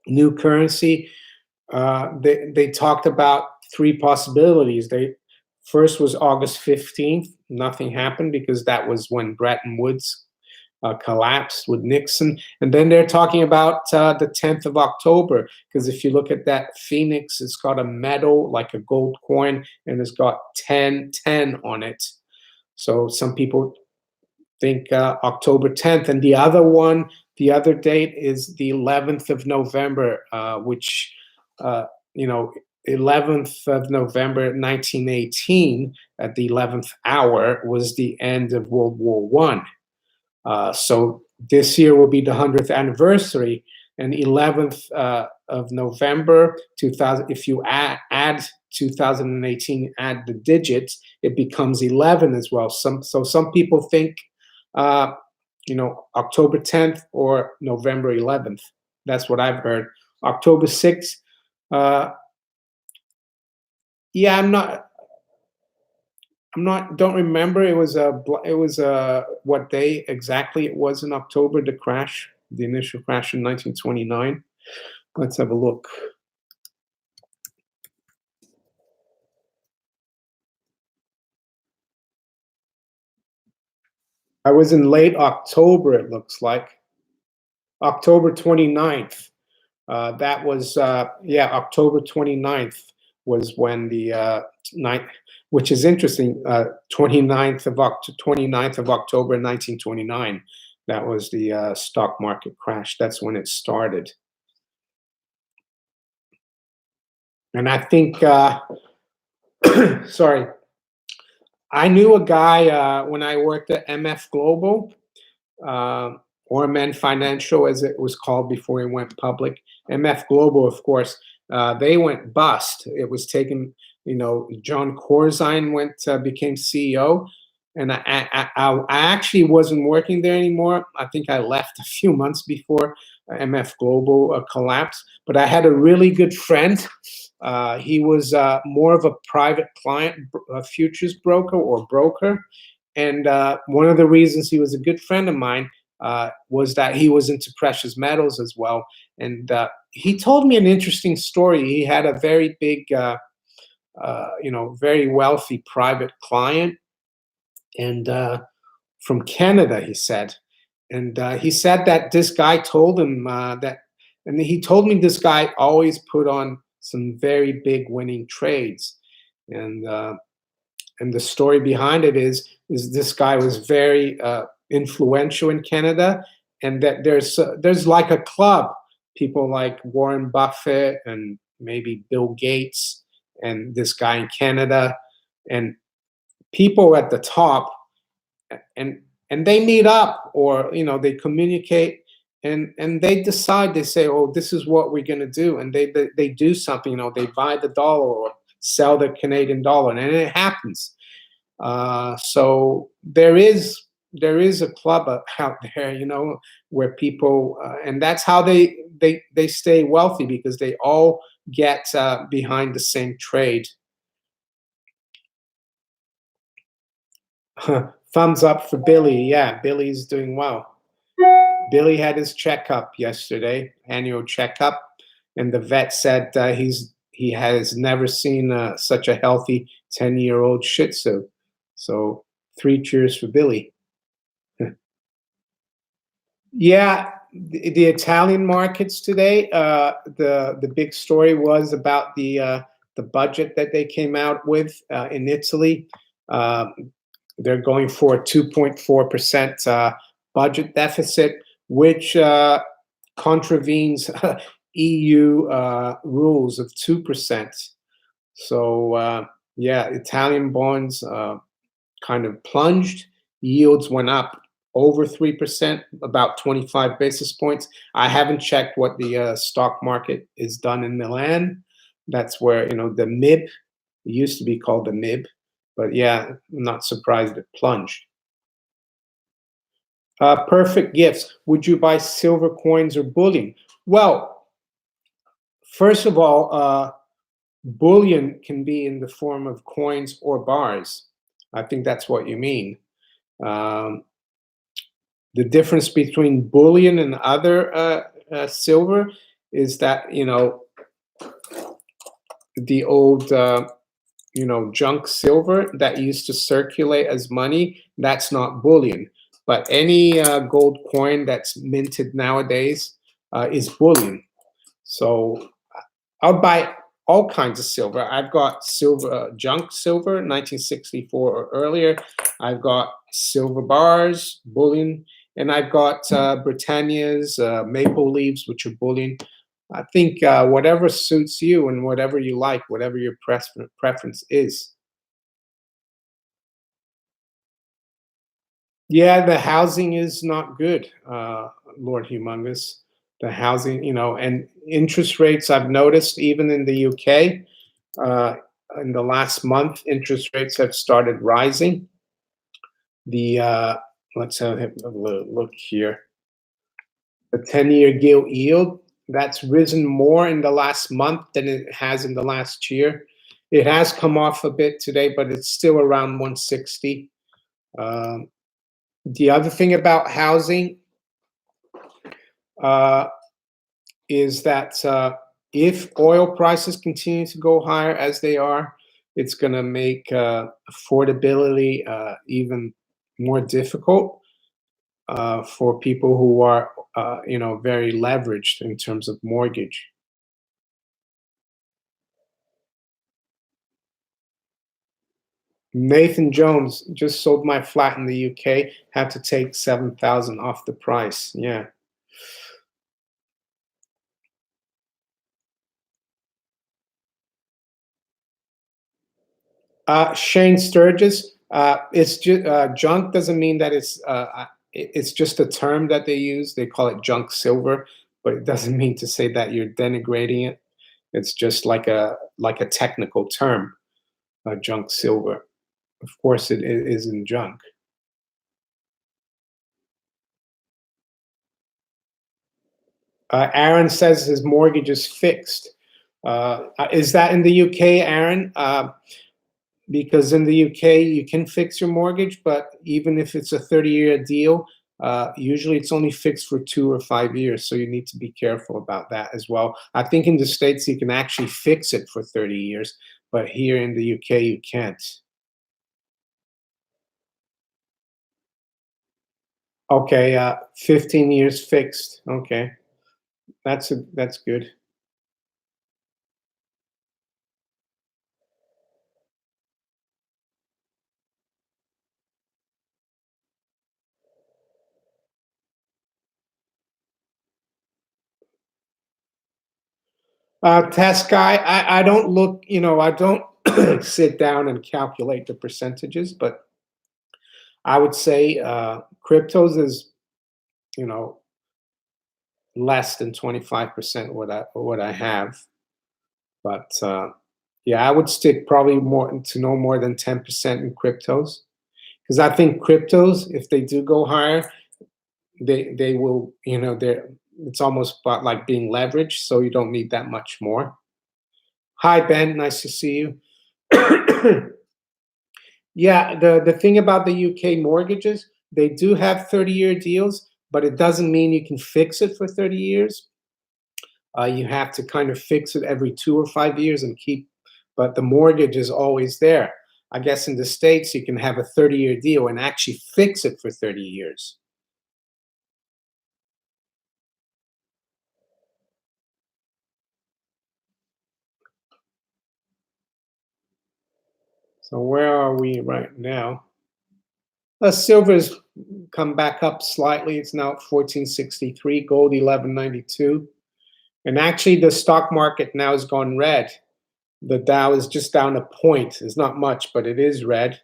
new currency, they talked about three possibilities. They first was August 15th. Nothing happened because that was when Bretton Woods collapsed with Nixon. And then they're talking about the 10th of October, because if you look at that phoenix, it's got a medal like a gold coin, and it's got 1010 on it. So some people think October 10th. And the other date is the 11th of November, which, uh, you know, 11th of November 1918 at the 11th hour was the end of World War One. So this year will be the 100th anniversary, and 11th of November 2000. If you add 2018, add the digits, it becomes 11 as well. Some people think, October 10th or November 11th. That's what I've heard. October 6th. Yeah, don't remember. It was what day exactly it was in October, the crash, the initial crash in 1929. Let's have a look. I was in late October, it looks like. October 29th. That was, yeah, October 29th was when the ninth, which is interesting, 29th of October 1929. That was the stock market crash. That's when it started. And I think, sorry, I knew a guy when I worked at MF Global, or Men Financial, as it was called before it went public. MF Global, of course, they went bust. It was taken, John Corzine became CEO, and I actually wasn't working there anymore. I think I left a few months before MF Global collapsed. But I had a really good friend. He was more of a private client futures broker or broker. And one of the reasons he was a good friend of mine was that he was into precious metals as well. And he told me an interesting story. He had a very big, very wealthy private client, and from Canada, he said. And he said that this guy told him and he told me this guy always put on some very big winning trades. And the story behind it is this guy was very influential in Canada, and that there's like a club, people like Warren Buffett and maybe Bill Gates and this guy in Canada, and people at the top, and they meet up, or they communicate, and they decide, they say, oh, this is what we're going to do, and they do something, they buy the dollar or sell the Canadian dollar, and it happens. So there is a club out there, where people, and that's how they stay wealthy, because they all get behind the same trade. Thumbs up for Billy. Yeah, Billy's doing well. Billy had his checkup yesterday, annual checkup, and the vet said he has never seen such a healthy 10-year-old Shih Tzu. So 3 cheers for Billy. Yeah, the Italian markets today. The big story was about the budget that they came out with in Italy. They're going for a 2.4% budget deficit, which contravenes EU rules of 2%. So yeah, Italian bonds kind of plunged. Yields went up over 3%, about 25 basis points. I haven't checked what the stock market is done in Milan. That's where the MIB, it used to be called the MIB, but yeah, I'm not surprised it plunged. Perfect gifts. Would you buy silver coins or bullion? Well, first of all, bullion can be in the form of coins or bars. I think that's what you mean. The difference between bullion and other silver is that the old junk silver that used to circulate as money, that's not bullion. But any gold coin that's minted nowadays is bullion. So I'll buy all kinds of silver. I've got silver, junk silver, 1964 or earlier. I've got silver bars, bullion, and I've got Britannia's maple leaves, which are bullion. I think whatever suits you and whatever you like, whatever your preference is. Yeah, the housing is not good, Lord Humongous. The housing, and interest rates, I've noticed even in the UK, in the last month, interest rates have started rising. The let's have a look here. The 10-year gilt yield, that's risen more in the last month than it has in the last year. It has come off a bit today, but it's still around 160. The other thing about housing is that if oil prices continue to go higher as they are, it's going to make affordability even more difficult. for people who are, very leveraged in terms of mortgage. Nathan Jones just sold my flat in the UK. Had to take 7,000 off the price. Yeah. Shane Sturgis. It's just junk doesn't mean that it's just a term that they use. They call it junk silver, but it doesn't mean to say that you're denigrating it. It's just like a technical term, junk silver. Of course, it isn't junk. Aaron says his mortgage is fixed. Is that in the UK, Aaron? Because in the UK you can fix your mortgage, but even if it's a 30-year deal, usually it's only fixed for 2 or 5 years. So you need to be careful about that as well. I think in the States you can actually fix it for 30 years, but here in the UK you can't. Okay, 15 years fixed. Okay, that's good. Test guy, I don't look, I don't sit down and calculate the percentages, but I would say cryptos is, you know, less than 25% what I have. But yeah, I would stick probably more to no more than 10% in cryptos. Because I think cryptos, if they do go higher, they will, they're it's almost about like being leveraged, so you don't need that much more. Hi Ben, nice to see you. Yeah, the thing about the UK mortgages, they do have 30-year deals, but it doesn't mean you can fix it for 30 years. You have to kind of fix it every 2 or 5 years and keep, but the mortgage is always there. I guess in the States, you can have a 30-year deal and actually fix it for 30 years. So where are we right now? Silver's come back up slightly. It's now at 1463, gold 1192. And actually, the stock market now has gone red. The Dow is just down a point. It's not much, but it is red.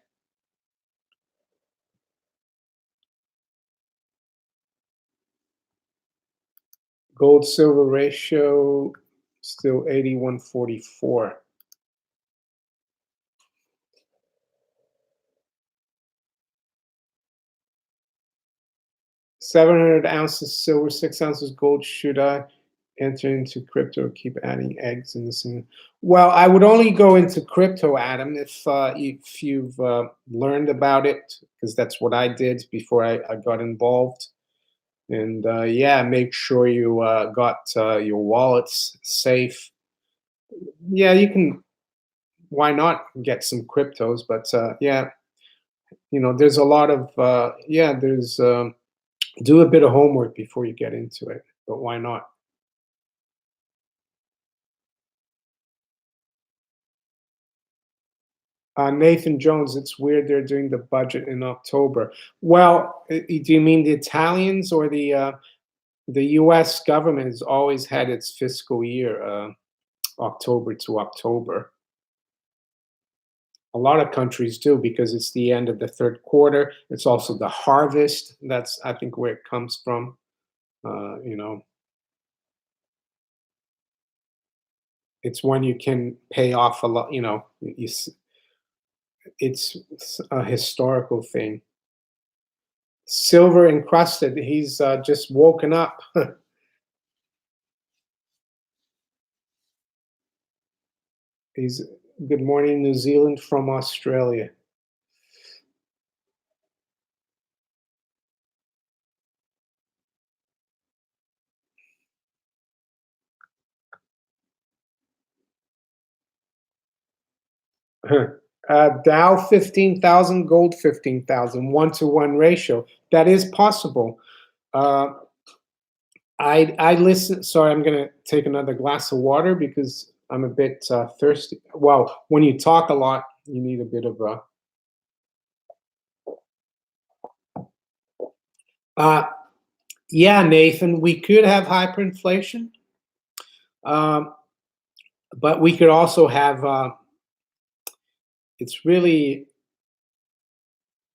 Gold silver ratio still 81:44. 700 ounces silver, 6 ounces gold. Should I enter into crypto or keep adding eggs in the same? Well, I would only go into crypto, Adam, if you've learned about it, because that's what I did before I got involved. And yeah, make sure you got your wallets safe. Yeah, you can. Why not get some cryptos? But yeah, there's a lot of yeah. There's do a bit of homework before you get into it. But why not? Nathan Jones, it's weird they're doing the budget in October. Well, do you mean the Italians or the U.S. government has always had its fiscal year October to October. A lot of countries do because it's the end of the third quarter. It's also the harvest. That's I think where it comes from. Uh, you know, it's when you can pay off a lot. It's a historical thing. Silver encrusted. He's just woken up. He's good morning, New Zealand from Australia. Dow 15,000, gold 15,000, 1-to-1 ratio. That is possible. Uh, I listen. Sorry, I'm gonna take another glass of water because I'm a bit thirsty. Well, when you talk a lot, you need a bit of a. Uh, yeah, Nathan, we could have hyperinflation, um, but we could also have. It's really,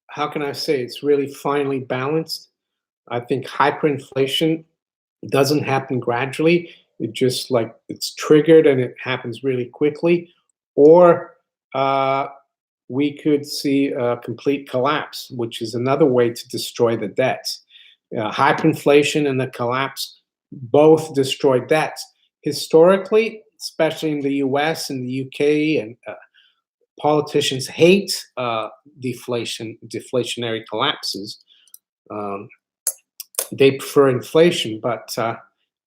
how can I say? It's really finely balanced. I think hyperinflation doesn't happen gradually. It just like it's triggered and it happens really quickly, or uh, we could see a complete collapse, which is another way to destroy the debt. Hyperinflation and the collapse both destroy debts. Historically, especially in the US and the UK, and politicians hate deflationary collapses. Um, they prefer inflation, but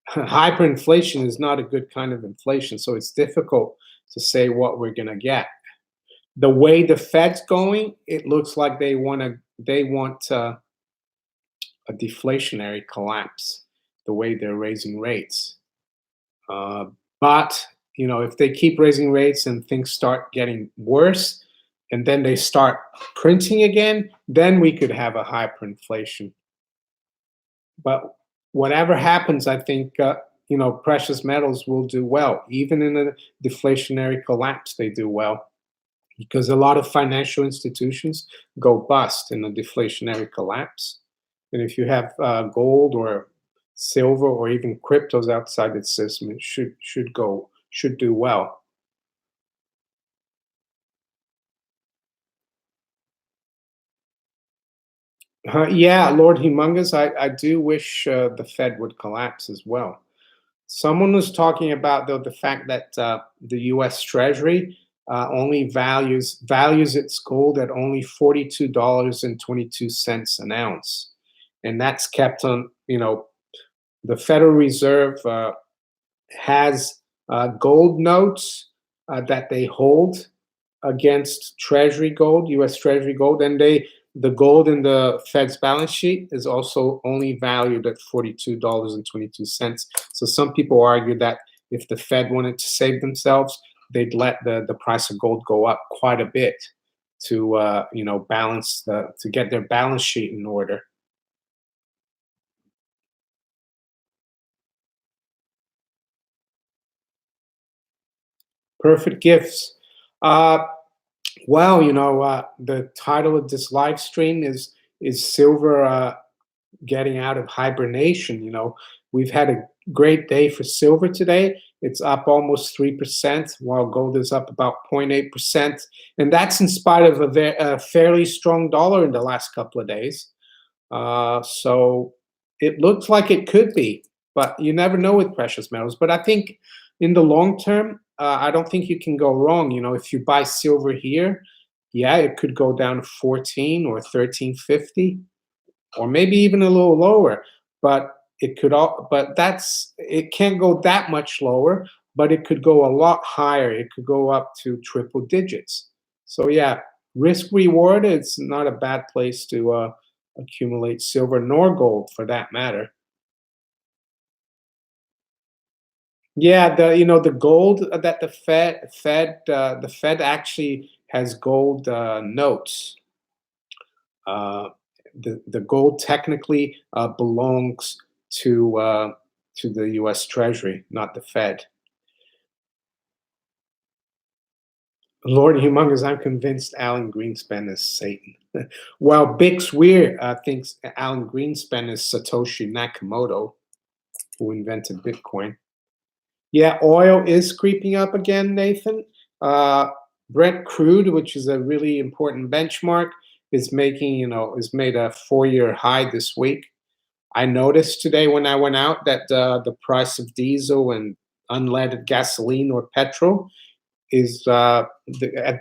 hyperinflation is not a good kind of inflation. So it's difficult to say what we're going to get. The way the Fed's going, it looks like they want a deflationary collapse. The way they're raising rates, uh, but if they keep raising rates and things start getting worse, and then they start printing again, then we could have a hyperinflation. But whatever happens, I think precious metals will do well, even in a deflationary collapse. They do well because a lot of financial institutions go bust in a deflationary collapse. And if you have gold or silver or even cryptos outside the system, it should do well. Yeah, Lord Humongous, I do wish the Fed would collapse as well. Someone was talking about though the fact that the U.S. Treasury only values its gold at only $42.22 an ounce, and that's kept on. The Federal Reserve has gold notes that they hold against Treasury gold, U.S. Treasury gold, and the gold in the Fed's balance sheet is also only valued at $42.22. So some people argue that if the Fed wanted to save themselves, they'd let the price of gold go up quite a bit to balance to get their balance sheet in order. Perfect gifts. Uh, well, the title of this live stream is silver getting out of hibernation. We've had a great day for silver today. It's up almost 3%, while gold is up about 0.8%. And that's in spite of a fairly strong dollar in the last couple of days. So it looks like it could be, but you never know with precious metals. But I think in the long term, I don't think you can go wrong. If you buy silver here, yeah, it could go down to 14 or 13.50, or maybe even a little lower. But it can't go that much lower. But it could go a lot higher. It could go up to triple digits. So yeah, risk reward. It's not a bad place to accumulate silver nor gold for that matter. Yeah, the gold that the Fed actually has gold notes. Uh, the gold technically belongs to the U.S. Treasury, not the Fed. Lord Humongous, I'm convinced Alan Greenspan is Satan. While Bix Weir thinks Alan Greenspan is Satoshi Nakamoto, who invented Bitcoin. Yeah, oil is creeping up again, Nathan. Brent crude, which is a really important benchmark, is made a 4-year high this week. I noticed today when I went out that the price of diesel and unleaded gasoline or petrol is at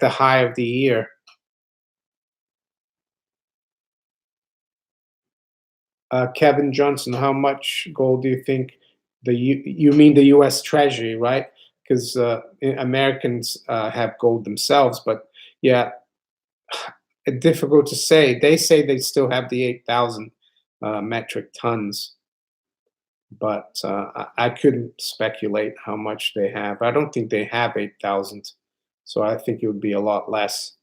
the high of the year. Kevin Johnson, how much gold do you think you mean the U.S. Treasury, right? Because Americans have gold themselves, but Yeah, difficult to say. They say they still have the 8,000 metric tons, but I couldn't speculate how much they have. I don't think they have 8,000, so I think it would be a lot less.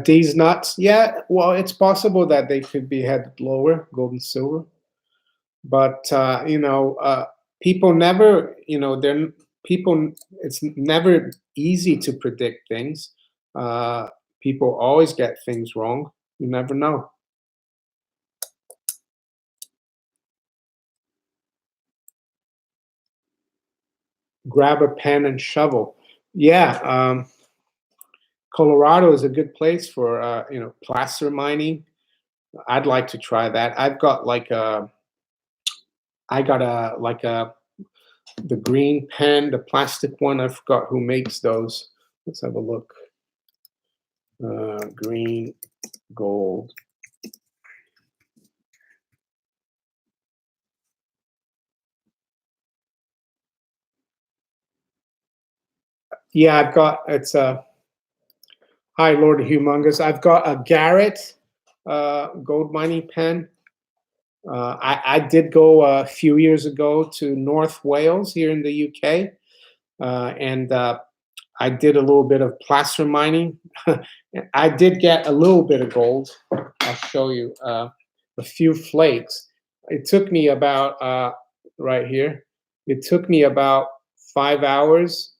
These nuts, yeah, well, it's possible that they could be headed lower, gold and silver, but people never, people. It's never easy to predict things. Uh, People always get things wrong. You never know. Grab a pen and shovel. Yeah, Colorado is a good place for placer mining. I'd like to try that. I got a the green pen, the plastic one. I forgot who makes those. Let's have a look. Green gold. Yeah, I've got it's a hi Lord Humongous. I've got a Garrett gold mining pen. I did go a few years ago to North Wales here in the UK, and I did a little bit of placer mining. I did get a little bit of gold. I'll show you a few flakes. It took me about right here. It took me about 5 hours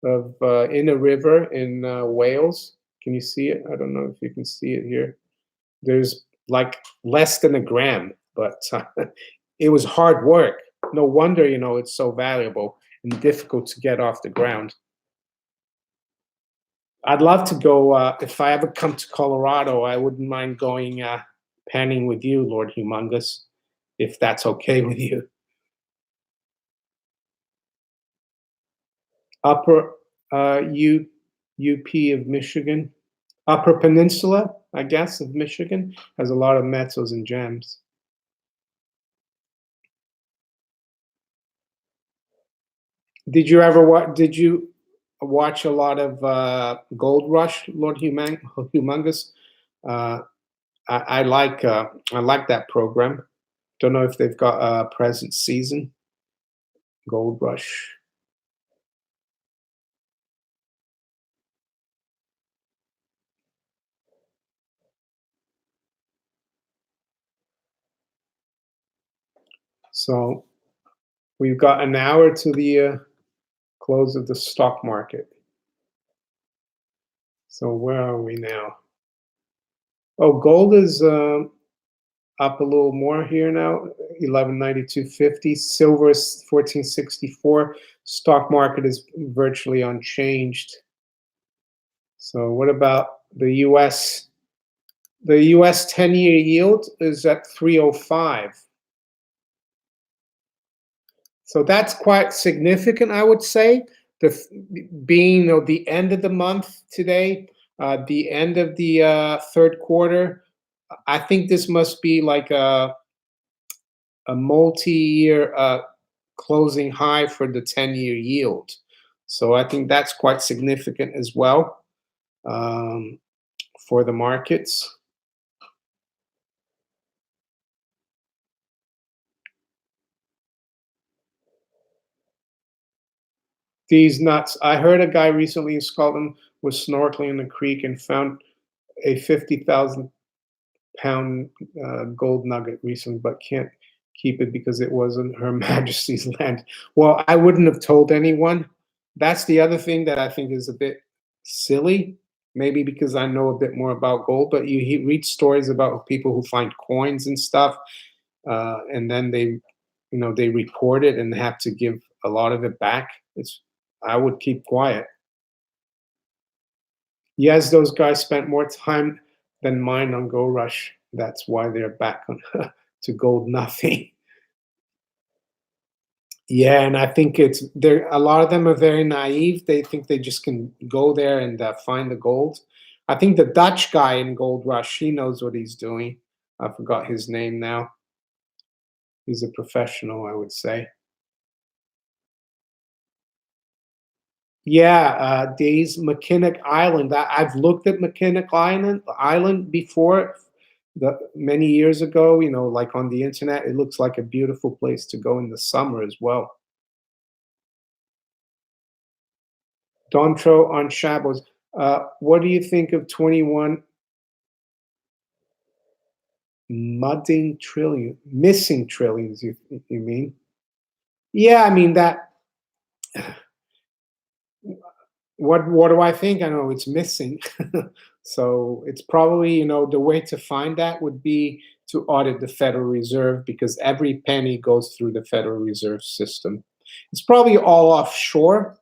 of in a river in Wales. Can you see it? I don't know if you can see it here. There's like less than a gram, but it was hard work. No wonder it's so valuable and difficult to get off the ground. I'd love to go if I ever come to Colorado. I wouldn't mind going panning with you, Lord Humongous, if that's okay with you. Upper UP of Michigan, Upper Peninsula, I guess, of Michigan has a lot of metals and gems. Did you watch a lot of Gold Rush, Lord Humongous? Uh, I like that program. Don't know if they've got a present season. Gold Rush. So we've got an hour to the close of the stock market. So where are we now? Oh, gold is up a little more here now, 1192.50. Silver is 1464. Stock market is virtually unchanged. So what about the U.S.? The U.S. 10-year yield is at 305. So that's quite significant, I would say. The being the end of the month today, the end of the third quarter, I think this must be like a multi-year closing high for the 10-year yield. So I think that's quite significant as well for the markets. These nuts. I heard a guy recently in Scotland was snorkeling in the creek and found a 50,000 pound gold nugget recently, but can't keep it because it wasn't Her Majesty's land. Well, I wouldn't have told anyone. That's the other thing that I think is a bit silly. Maybe because I know a bit more about gold, but you read stories about people who find coins and stuff, and then they report it and have to give a lot of it back. I would keep quiet. Yes, those guys spent more time than mine on Go Rush. That's why they're back on to gold nothing. Yeah, and I think it's there. A lot of them are very naive. They think they just can go there and find the gold. I think the Dutch guy in Gold Rush, he knows what he's doing. I forgot his name now. He's a professional, I would say. Yeah, these McKinnock Island. I've looked at McKinnock Island before, many years ago. You know, like on the internet, it looks like a beautiful place to go in the summer as well. Dontro on Shabos. What do you think of 21 missing trillions? You mean? Yeah, I mean that. What do I think? I know it's missing. So it's probably, the way to find that would be to audit the Federal Reserve, because every penny goes through the Federal Reserve system. It's probably all offshore,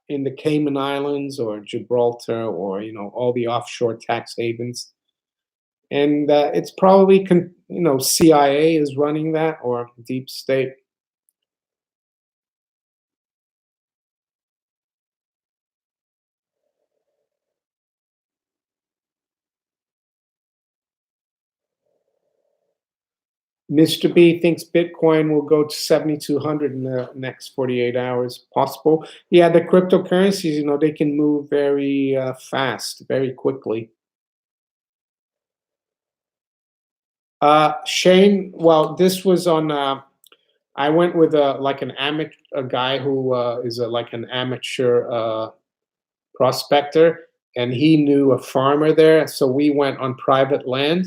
in the Cayman Islands or Gibraltar, or all the offshore tax havens. And it's probably CIA is running that, or deep state. Mr. B thinks Bitcoin will go to 7,200 in the next 48 hours. Possible. Yeah, the cryptocurrencies, they can move very fast, very quickly. Shane, well, this was on. I went with a guy who is like an amateur prospector, and he knew a farmer there. So we went on private land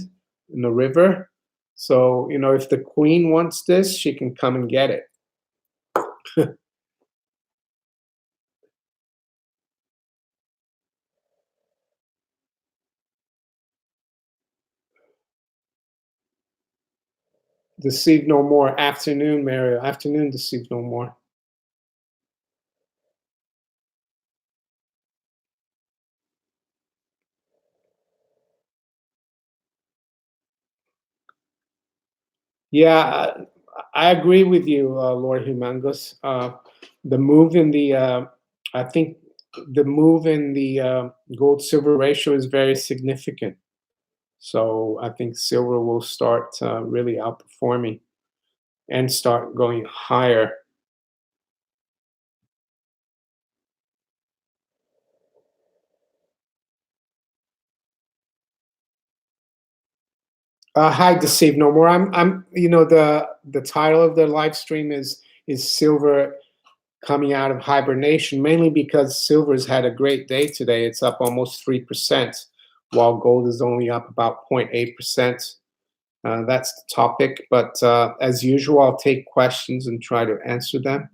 in the river. So, if the queen wants this, she can come and get it. Deceive no more. Afternoon, Mario. Afternoon, deceive no more. Yeah, I agree with you, Lord Humongous. The move in the, I think the move in the gold silver ratio is very significant. So I think silver will start really outperforming and start going higher. Hi, Deceive No More. The title of the live stream is Silver coming out of hibernation, mainly because silver's had a great day today. It's up almost 3%, while gold is only up about 0.8%. That's the topic. But as usual, I'll take questions and try to answer them.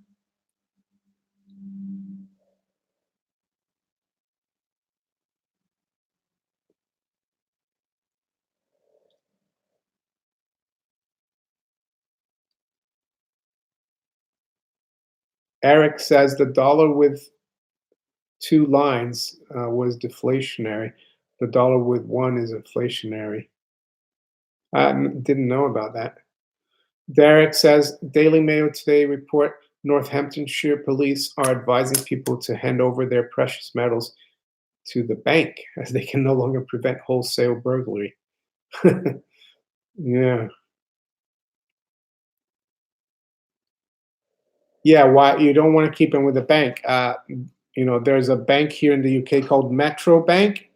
Eric says the dollar with two lines was deflationary. The dollar with one is inflationary. I didn't know about that. Derek says Daily Mail today report Northamptonshire police are advising people to hand over their precious metals to the bank as they can no longer prevent wholesale burglary. Yeah. Yeah, why you don't want to keep them with the bank? There's a bank here in the UK called Metro Bank,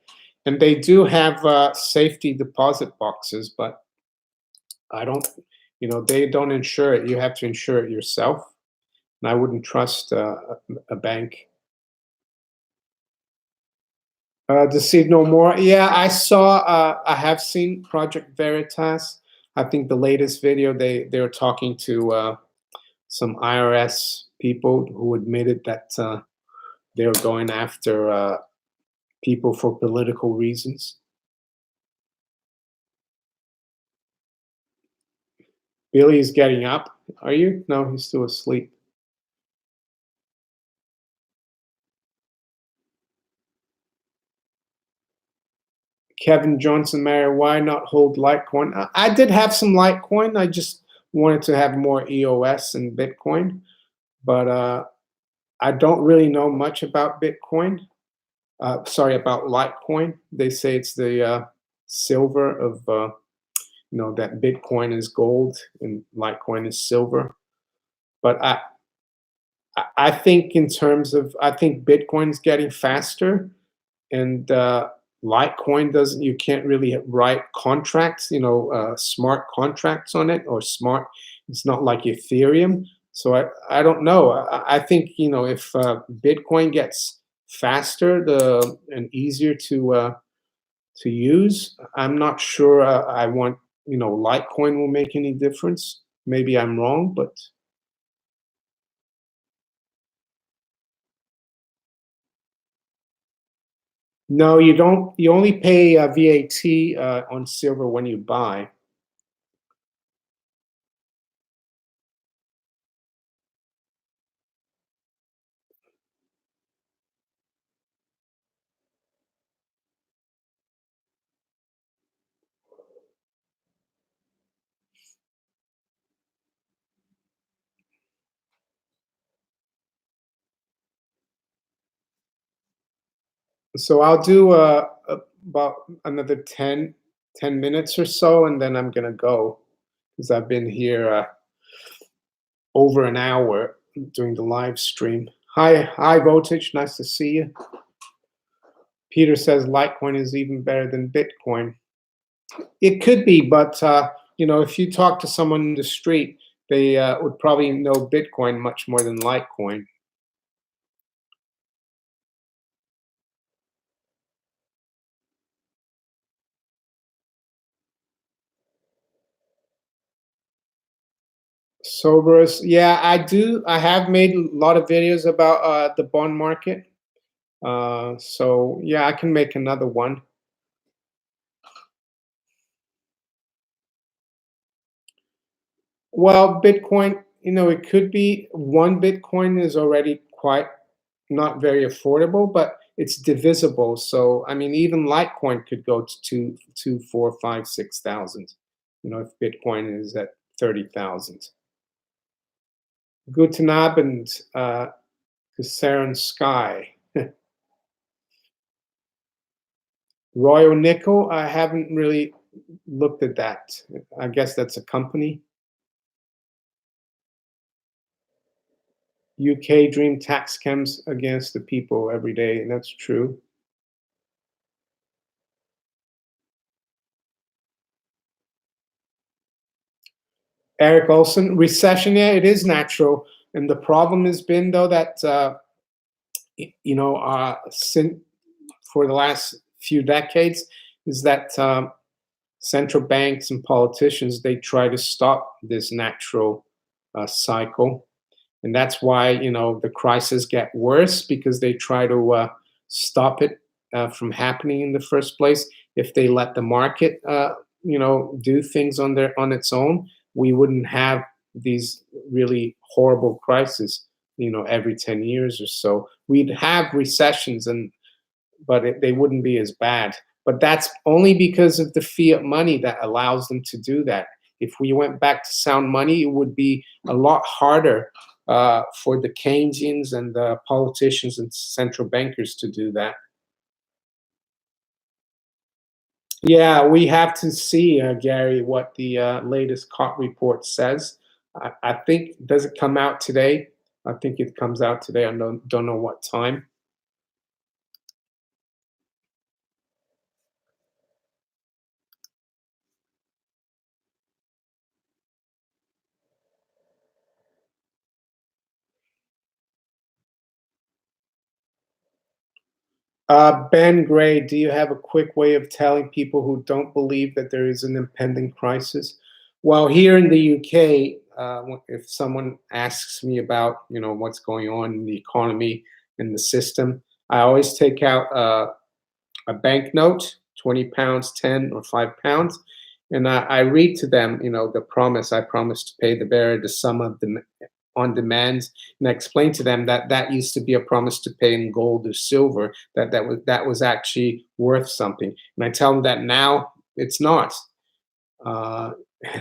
and they do have safety deposit boxes, but I don't. They don't insure it. You have to insure it yourself, and I wouldn't trust a bank. Deceive No More. Yeah, I saw. I have seen Project Veritas. I think the latest video they were talking to some IRS people who admitted that they were going after people for political reasons. Billy is getting up. Are you? No, he's still asleep. Kevin Johnson, Mario, why not hold Litecoin? I did have some Litecoin. I just wanted to have more EOS and Bitcoin, but I don't really know much about Bitcoin. Sorry, about Litecoin. They say it's the silver of, that Bitcoin is gold and Litecoin is silver. But I think in terms of, I think Bitcoin's getting faster, and Litecoin doesn't. You can't really write contracts, smart contracts on it, or smart. It's not like Ethereum. So I don't know. I think if Bitcoin gets faster and easier to use, I'm not sure. I want Litecoin will make any difference. Maybe I'm wrong, but no, you don't. You only pay VAT on silver when you buy. So I'll do about another 10 minutes or so, and then I'm gonna go because I've been here over an hour doing the live stream. Hi, Voltage. Nice to see you. Peter says Litecoin is even better than Bitcoin. It could be, but if you talk to someone in the street, they would probably know Bitcoin much more than Litecoin. Soros, yeah, I do. I have made a lot of videos about the bond market. So yeah, I can make another one. Well, Bitcoin, it could be one Bitcoin is already quite not very affordable, but it's divisible. So I mean, even Litecoin could go to two, 4, 5, 6,000. If Bitcoin is at 30,000. Guten Abend, Saren Sky. Royal Nickel, I haven't really looked at that. I guess that's a company. UK dream tax scams against the people every day. That's true. Eric Olson, recession, yeah, it is natural. And the problem has been, though, that, since for the last few decades, is that central banks and politicians, they try to stop this natural cycle. And that's why the crises get worse, because they try to stop it from happening in the first place. If they let the market do things on its own, we wouldn't have these really horrible crises every 10 years or so. We'd have recessions, but they wouldn't be as bad. But that's only because of the fiat money that allows them to do that. If we went back to sound money, it would be a lot harder for the Keynesians and the politicians and central bankers to do that. Yeah, we have to see, Gary, what the latest COT report says. I think, does it come out today? I think it comes out today. I don't know what time. Ben Gray, do you have a quick way of telling people who don't believe that there is an impending crisis? Well, here in the UK, if someone asks me about what's going on in the economy and the system, I always take out a banknote, £20, 10 or £5, and I read to them, the promise. I promise to pay the bearer the sum of the on demand, and I explained to them that that used to be a promise to pay in gold or silver, that was actually worth something, and I tell them that now it's not. Uh,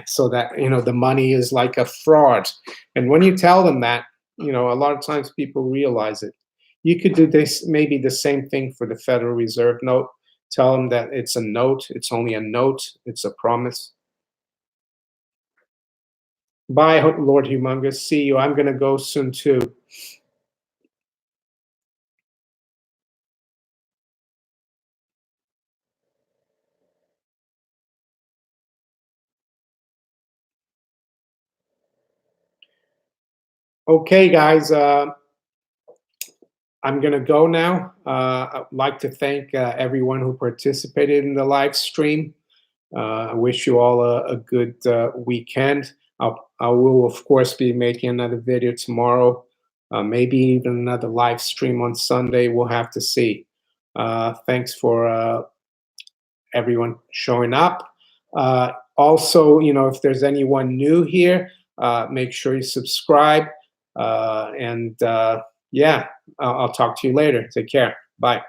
so that the money is like a fraud, and when you tell them that, a lot of times people realize it. You could do this, maybe the same thing for the Federal Reserve note. Tell them that it's a note. It's only a note. It's a promise. Bye, Lord Humongous. See you. I'm going to go soon too. Okay, guys. I'm going to go now. I'd like to thank everyone who participated in the live stream. I wish you all a good weekend. I will, of course, be making another video tomorrow, maybe even another live stream on Sunday. We'll have to see. Thanks for everyone showing up. Also, if there's anyone new here, make sure you subscribe. And yeah, I'll talk to you later. Take care. Bye.